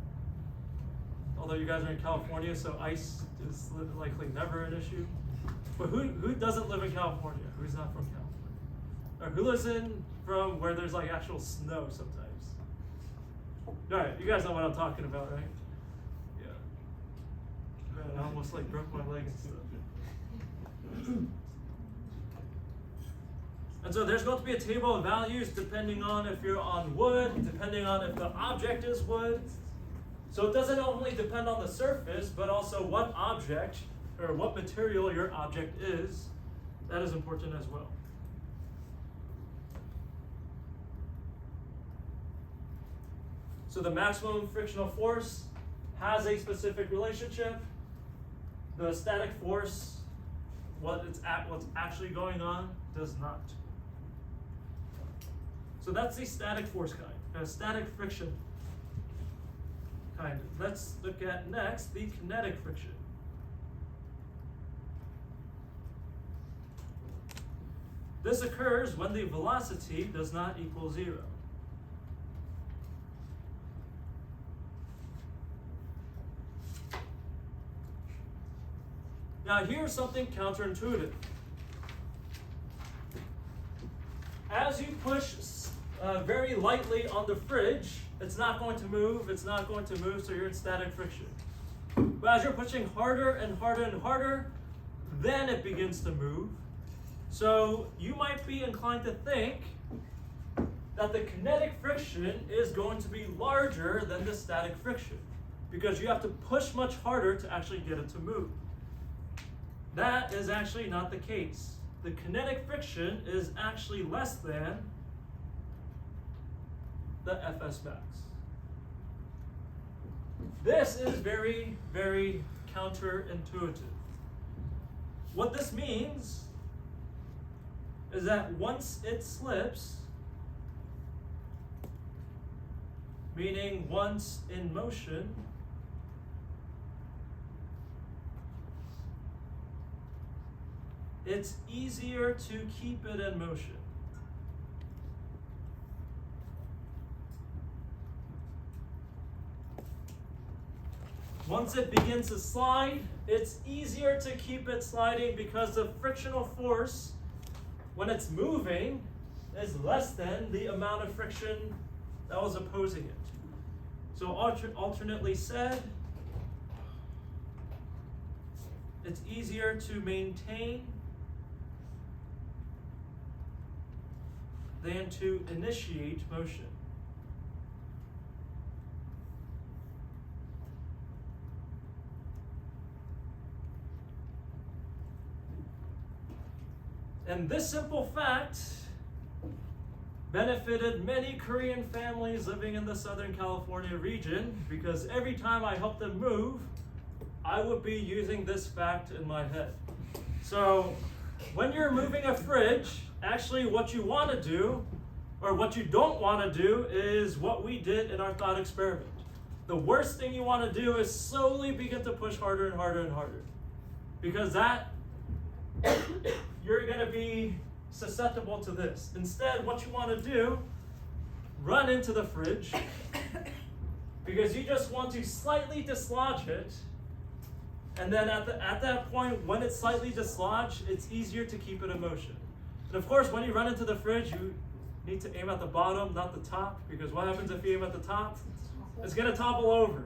A: Although you guys are in California, so ice is likely never an issue. But who doesn't live in California? Who's not from California? Or who lives from where there's like actual snow sometimes? All right, you guys know what I'm talking about, right? Yeah. Man, I almost like broke my legs and stuff. And so there's going to be a table of values depending on if you're on wood, depending on if the object is wood. So it doesn't only depend on the surface, but also what object or what material your object is. That is important as well. So the maximum frictional force has a specific relationship. The static force, what's actually going on, does not. So that's the static force kind, static friction kind. Let's look at next the kinetic friction. This occurs when the velocity does not equal 0. Now here's something counterintuitive. As you push very lightly on the fridge, it's not going to move, so you're in static friction. But as you're pushing harder and harder and harder, then it begins to move. So you might be inclined to think that the kinetic friction is going to be larger than the static friction because you have to push much harder to actually get it to move. That is actually not the case. The kinetic friction is actually less than the Fs max. This is very, very counterintuitive. What this means is that once it slips, meaning once in motion, it's easier to keep it in motion. Once it begins to slide, it's easier to keep it sliding because the frictional force, when it's moving, is less than the amount of friction that was opposing it. So alternately said, it's easier to maintain than to initiate motion. And this simple fact benefited many Korean families living in the Southern California region because every time I helped them move, I would be using this fact in my head. So when you're moving a fridge, actually what you want to do, or what you don't want to do, is what we did in our thought experiment. The worst thing you want to do is slowly begin to push harder and harder and harder. Because that, you're going to be susceptible to this. Instead, what you want to do, run into the fridge, because you just want to slightly dislodge it, and then at that point, when it's slightly dislodged, it's easier to keep it in motion. And of course, when you run into the fridge, you need to aim at the bottom, not the top, because what happens if you aim at the top? It's going to topple over,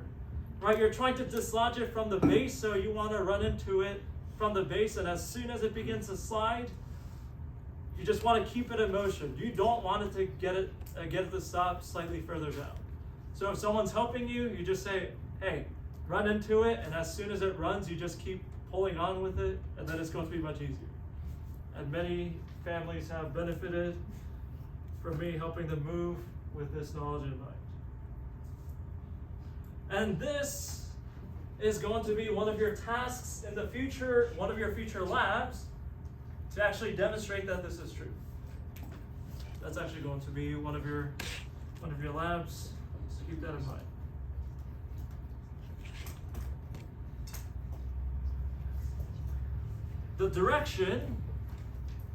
A: right? You're trying to dislodge it from the base, so you want to run into it from the base, and as soon as it begins to slide, you just want to keep it in motion. You don't want it to get it to stop slightly further down. So if someone's helping you, you just say, hey, run into it, and as soon as it runs, you just keep pulling on with it, and then it's going to be much easier. And many families have benefited from me helping them move with this knowledge in mind. And this is going to be one of your tasks in the future, one of your future labs, to actually demonstrate that this is true. That's actually going to be one of your labs, so keep that in mind. The direction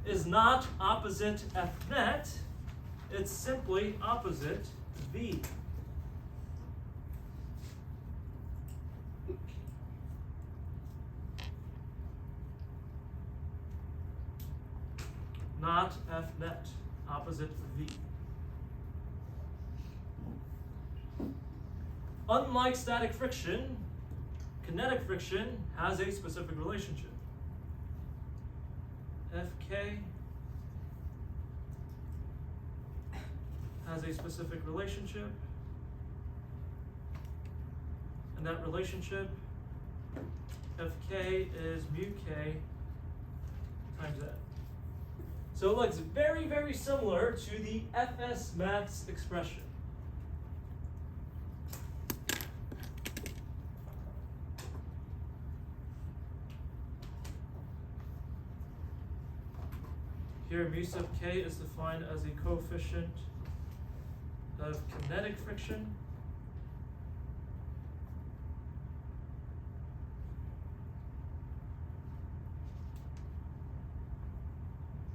A: is not opposite F net, it's simply opposite V. Not F net, opposite V. Unlike static friction, kinetic friction has a specific relationship. Fk has a specific relationship, and that relationship, Fk is mu k times n. So it looks very, very similar to the Fs max expression. Here, mu sub k is defined as a coefficient of kinetic friction.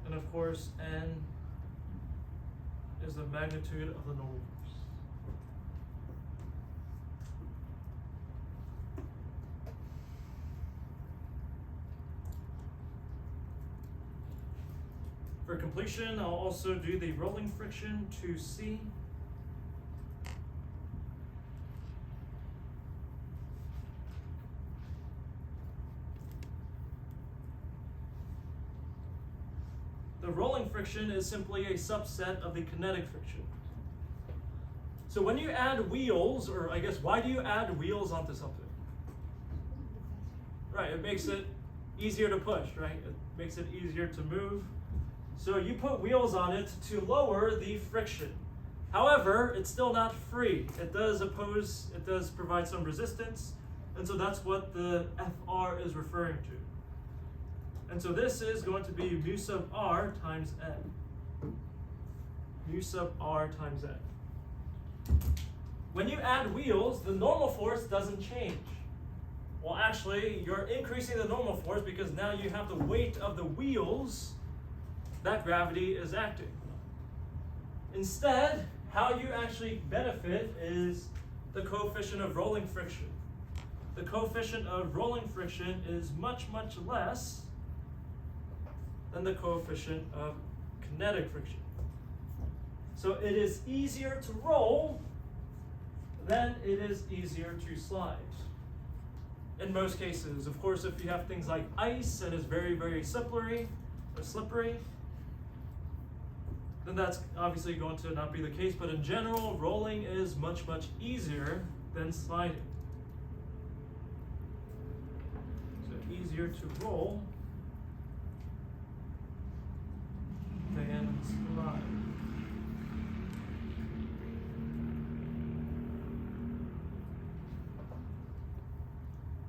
A: And of course, n is the magnitude of the normal force. For completion, I'll also do the rolling friction to C. The rolling friction is simply a subset of the kinetic friction. So when you add wheels, or I guess why do you add wheels onto something? Right, it makes it easier to push, right? It makes it easier to move. So you put wheels on it to lower the friction. However, it's still not free. It does provide some resistance, and so that's what the FR is referring to. And so this is going to be mu sub R times N. Mu sub R times N. When you add wheels, the normal force doesn't change. Well, actually, you're increasing the normal force because now you have the weight of the wheels that gravity is acting. Instead, how you actually benefit is the coefficient of rolling friction. The coefficient of rolling friction is much, much less than the coefficient of kinetic friction. So it is easier to roll than it is easier to slide. In most cases, of course, if you have things like ice and is very, very slippery, then that's obviously going to not be the case. But in general, rolling is much, much easier than sliding. So easier to roll than slide.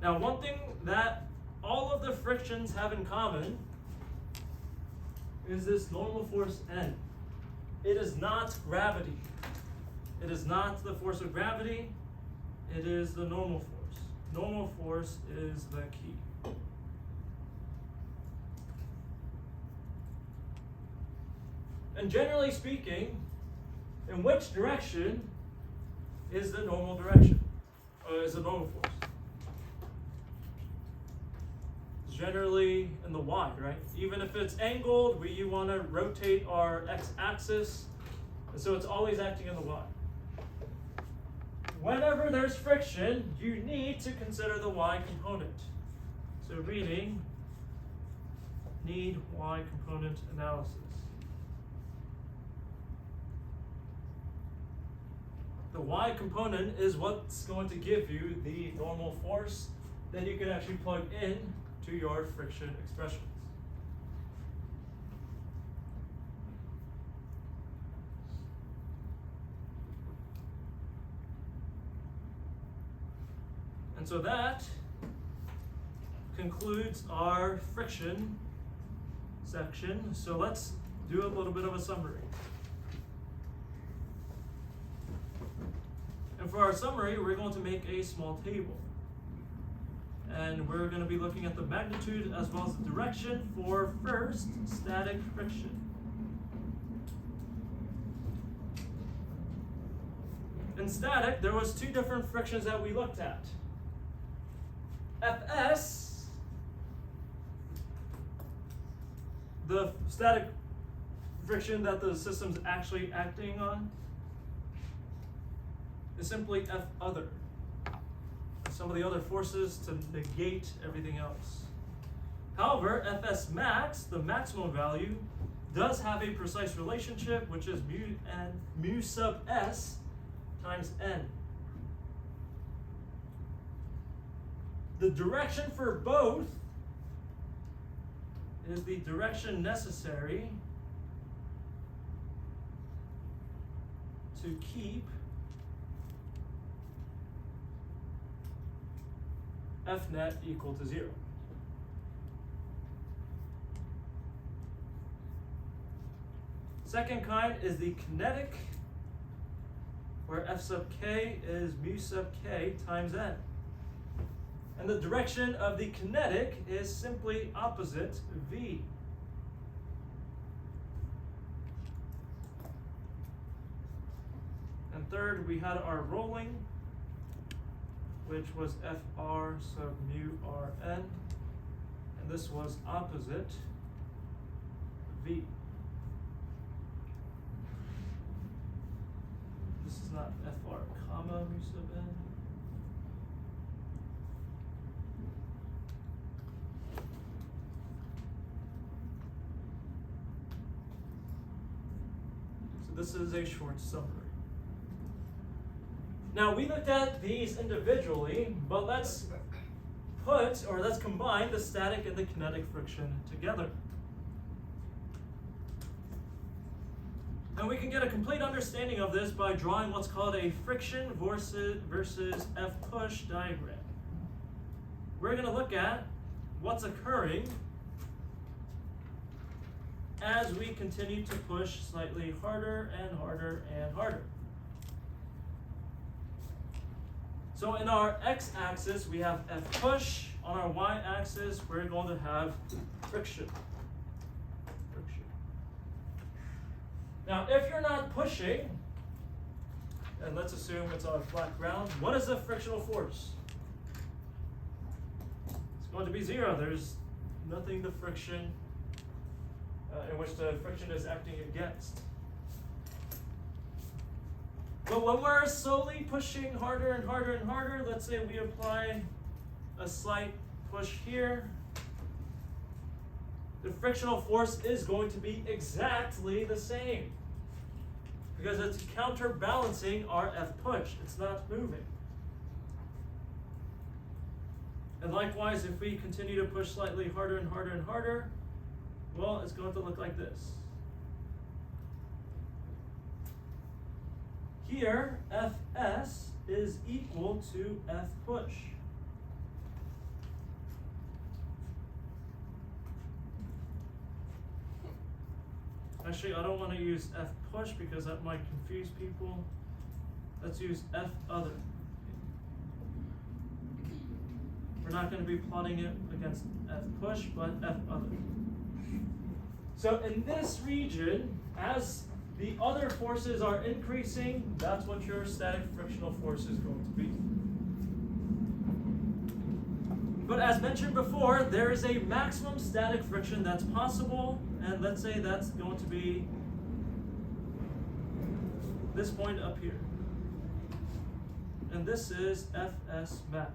A: Now, one thing that all of the frictions have in common is this normal force N. It is not gravity. It is not the force of gravity. It is the normal force. Normal force is the key. And generally speaking, in which direction is the normal direction? Is the normal force? Generally in the y, right? Even if it's angled, you want to rotate our x-axis, and so it's always acting in the y. Whenever there's friction, you need to consider the y component. So reading, need y component analysis. The y component is what's going to give you the normal force that you can actually plug in to your friction expressions. And so that concludes our friction section. So let's do a little bit of a summary. And for our summary, we're going to make a small table. And we're going to be looking at the magnitude as well as the direction for first static friction. In static, there was two different frictions that we looked at. Fs, the static friction that the system's actually acting on, is simply F other. Some of the other forces to negate everything else. However, Fs max, the maximum value, does have a precise relationship, which is mu sub s times n. The direction for both is the direction necessary to keep F net equal to 0. Second kind is the kinetic, where F sub k is mu sub k times n. And the direction of the kinetic is simply opposite v. And third, we had our rolling, which was Fr sub mu Rn, and this was opposite V. It's not FR comma mu sub n. So this is a short summary. Now we looked at these individually, but let's combine the static and the kinetic friction together. And we can get a complete understanding of this by drawing what's called a friction versus F push diagram. We're going to look at what's occurring as we continue to push slightly harder and harder and harder. So in our x-axis, we have F push. On our y-axis, we're going to have friction. Now, if you're not pushing, and let's assume it's on a flat ground, what is the frictional force? It's going to be 0. There's nothing the friction, in which the friction is acting against. But when we're slowly pushing harder and harder and harder, let's say we apply a slight push here, the frictional force is going to be exactly the same because it's counterbalancing our F push. It's not moving. And likewise, if we continue to push slightly harder and harder and harder, well, it's going to look like this. Here, Fs is equal to F push. Actually, I don't want to use F push because that might confuse people. Let's use F other. We're not going to be plotting it against F push, but F other. So in this region, as the other forces are increasing, that's what your static frictional force is going to be. But as mentioned before, there is a maximum static friction that's possible, and let's say that's going to be this point up here. And this is Fs max.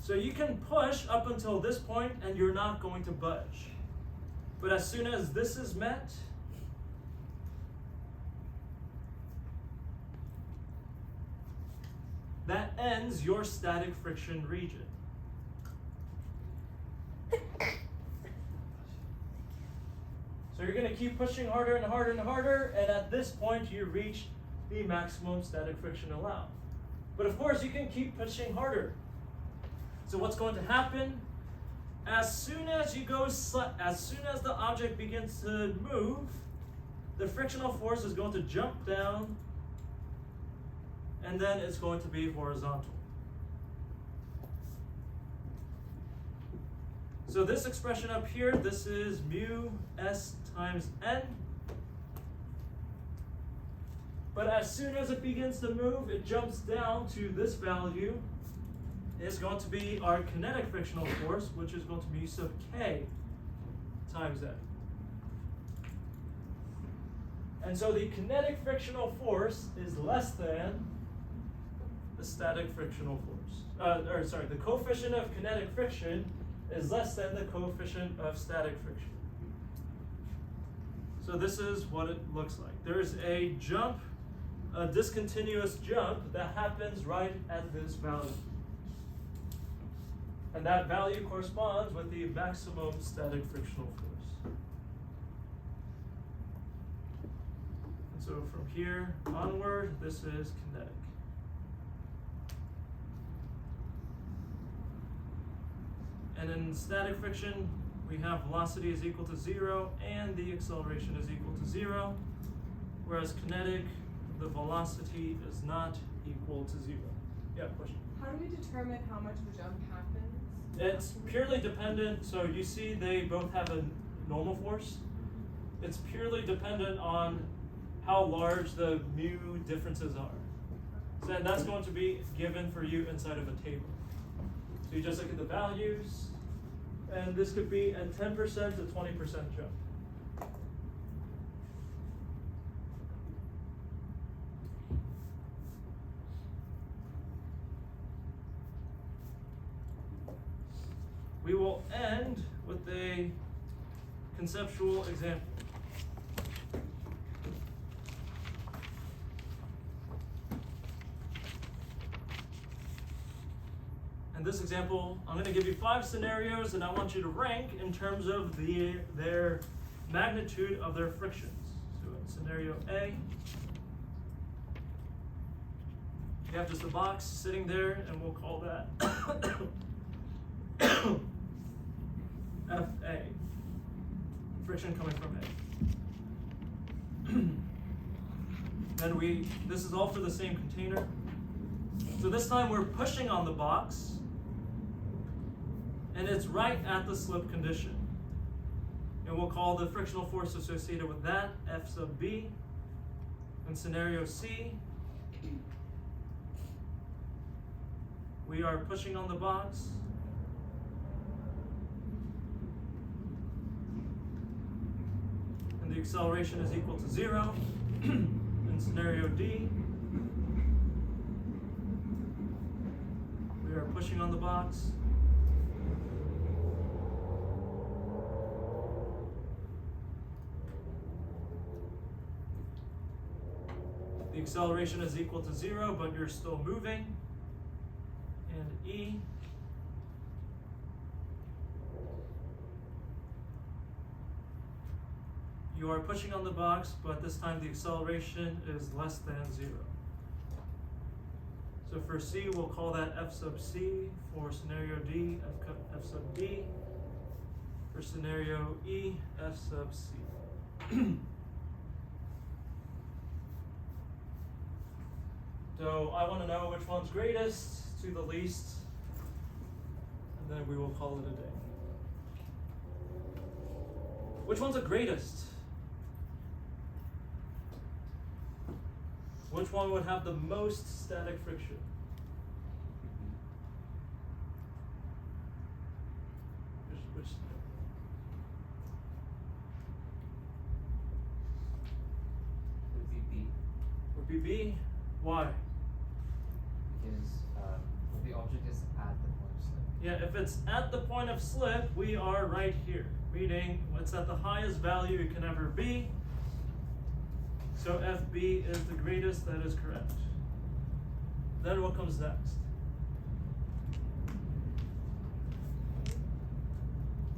A: So you can push up until this point and you're not going to budge. But as soon as this is met, that ends your static friction region. So you're going to keep pushing harder and harder and harder, and at this point you reach the maximum static friction allowed. But of course you can keep pushing harder. So what's going to happen? As soon as the object begins to move, the frictional force is going to jump down, and then it's going to be horizontal. So this expression up here, this is mu s times n. But as soon as it begins to move, it jumps down to this value. Is going to be our kinetic frictional force, which is going to be mu sub k times n. And so the kinetic frictional force is less than the static frictional force. The coefficient of kinetic friction is less than the coefficient of static friction. So this is what it looks like. There's a jump, a discontinuous jump that happens right at this value. And that value corresponds with the maximum static frictional force. And so from here onward, this is kinetic. And in static friction, we have velocity is equal to 0 and the acceleration is equal to 0. Whereas kinetic, the velocity is not equal to 0. Yeah, question.
B: How do we determine how much of a jump happens?
A: It's purely dependent, so you see they both have a normal force. It's purely dependent on how large the mu differences are. So then that's going to be given for you inside of a table. So you just look at the values, and this could be a 10% to 20% jump. we will end with a conceptual example. In this example, I'm going to give you 5 scenarios, and I want you to rank in terms of their magnitude of their frictions. So in scenario A, you have just a box sitting there, and we'll call that FA, friction coming from A. Then this is all for the same container. So this time we're pushing on the box, and it's right at the slip condition. And we'll call the frictional force associated with that F sub B. In scenario C, we are pushing on the box, and the acceleration is equal to 0. In scenario D, we are pushing on the box, the acceleration is equal to 0, but you're still moving. And E, you are pushing on the box, but this time the acceleration is less than 0. So for C, we'll call that F sub C. For scenario D, F sub D. For scenario E, F sub C. So I want to know which one's greatest to the least, and then we will call it a day. Which one's the greatest? Which one would have the most static friction? Which
D: Would be B,
A: would be B? Why?
D: because the object is at the point of slip.
A: Yeah, if it's at the point of slip, we are right here, meaning it's at the highest value it can ever be. So FB is the greatest, that is correct. Then what comes next?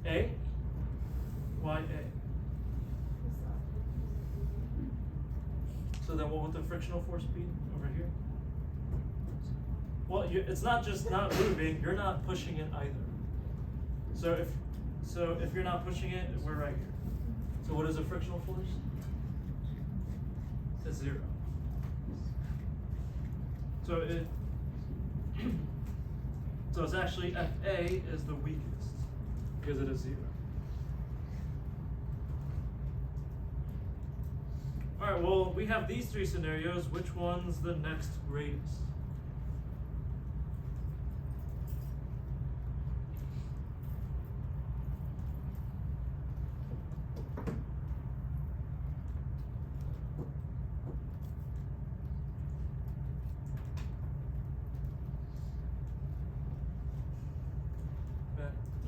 A: A? Why A? So then what would the frictional force be over here? Well, it's not just not moving, you're not pushing it either. So if you're not pushing it, we're right here. So what is a frictional force? It's 0. So so it's actually FA is the weakest because it is 0. Alright, well, we have these 3 scenarios. Which one's the next greatest?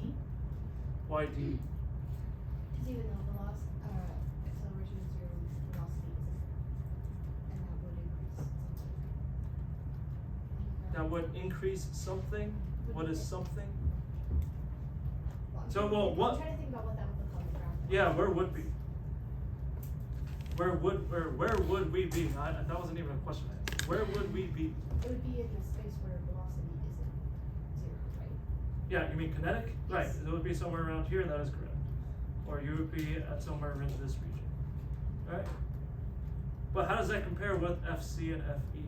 C: D?
A: Why D?
C: Because even though acceleration is 0, velocity isn't. And that would increase something.
A: That would increase something? What is something?
C: I'm
A: So,
C: trying to
A: well,
C: think-
A: what-
C: I'm trying to think about what that would look on the graph.
A: Yeah, where would be? Where would we be? That wasn't even a question I asked. Where would we be?
C: It would be in the space where velocity isn't 0, right?
A: Yeah, you mean kinetic? Right,
C: Yes.
A: it would be somewhere around here, that is correct. Or you would be at somewhere in this region. Alright? But how does that compare with FC and FE?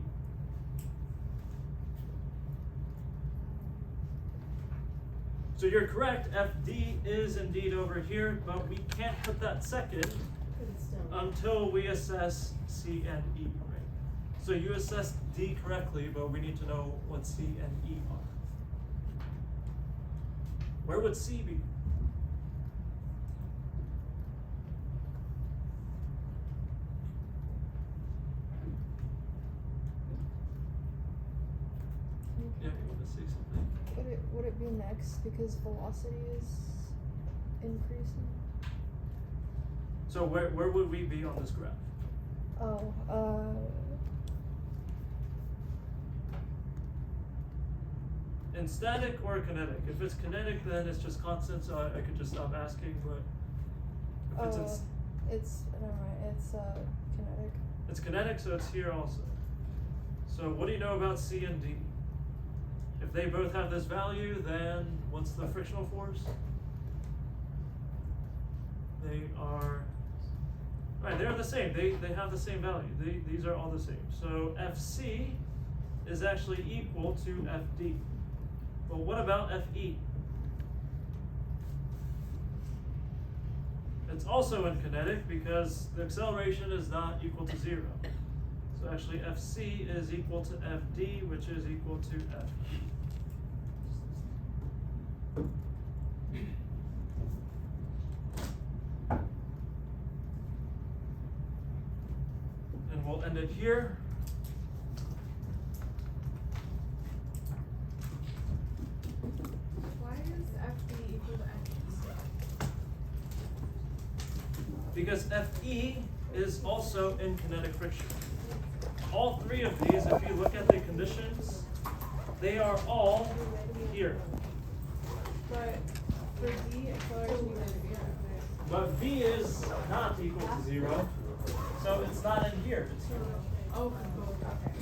A: So you're correct, FD is indeed over here, but we can't put that second
C: Because it's still.
A: until we assess C and E, right? So you assessed D correctly, but we need to know what C and E are. Where would C be? Yeah, what is say something.
E: Would it be next because velocity is increasing?
A: So where would we be on this graph?
E: Oh,
A: In static or kinetic? If it's kinetic, then it's just constant, so I could just stop asking, but if it's
E: never mind, it's kinetic.
A: it's kinetic, so it's here also. So what do you know about C and D? If they both have this value, then what's the frictional force? They are, right, they're the same. They have the same value. These are all the same. So FC is actually equal to FD. But what about FE? It's also in kinetic because the acceleration is not equal to 0. So actually FC is equal to FD, which is equal to FE. And we'll end it here.
B: Why is FD equal to FE?
A: Because FE is also in kinetic friction. All three of these, if you look at the conditions, they are all here.
B: But for D, acceleration equal to 0.
A: But V is not equal to 0, so it's not in here, it's here.
B: Oh, for both, okay.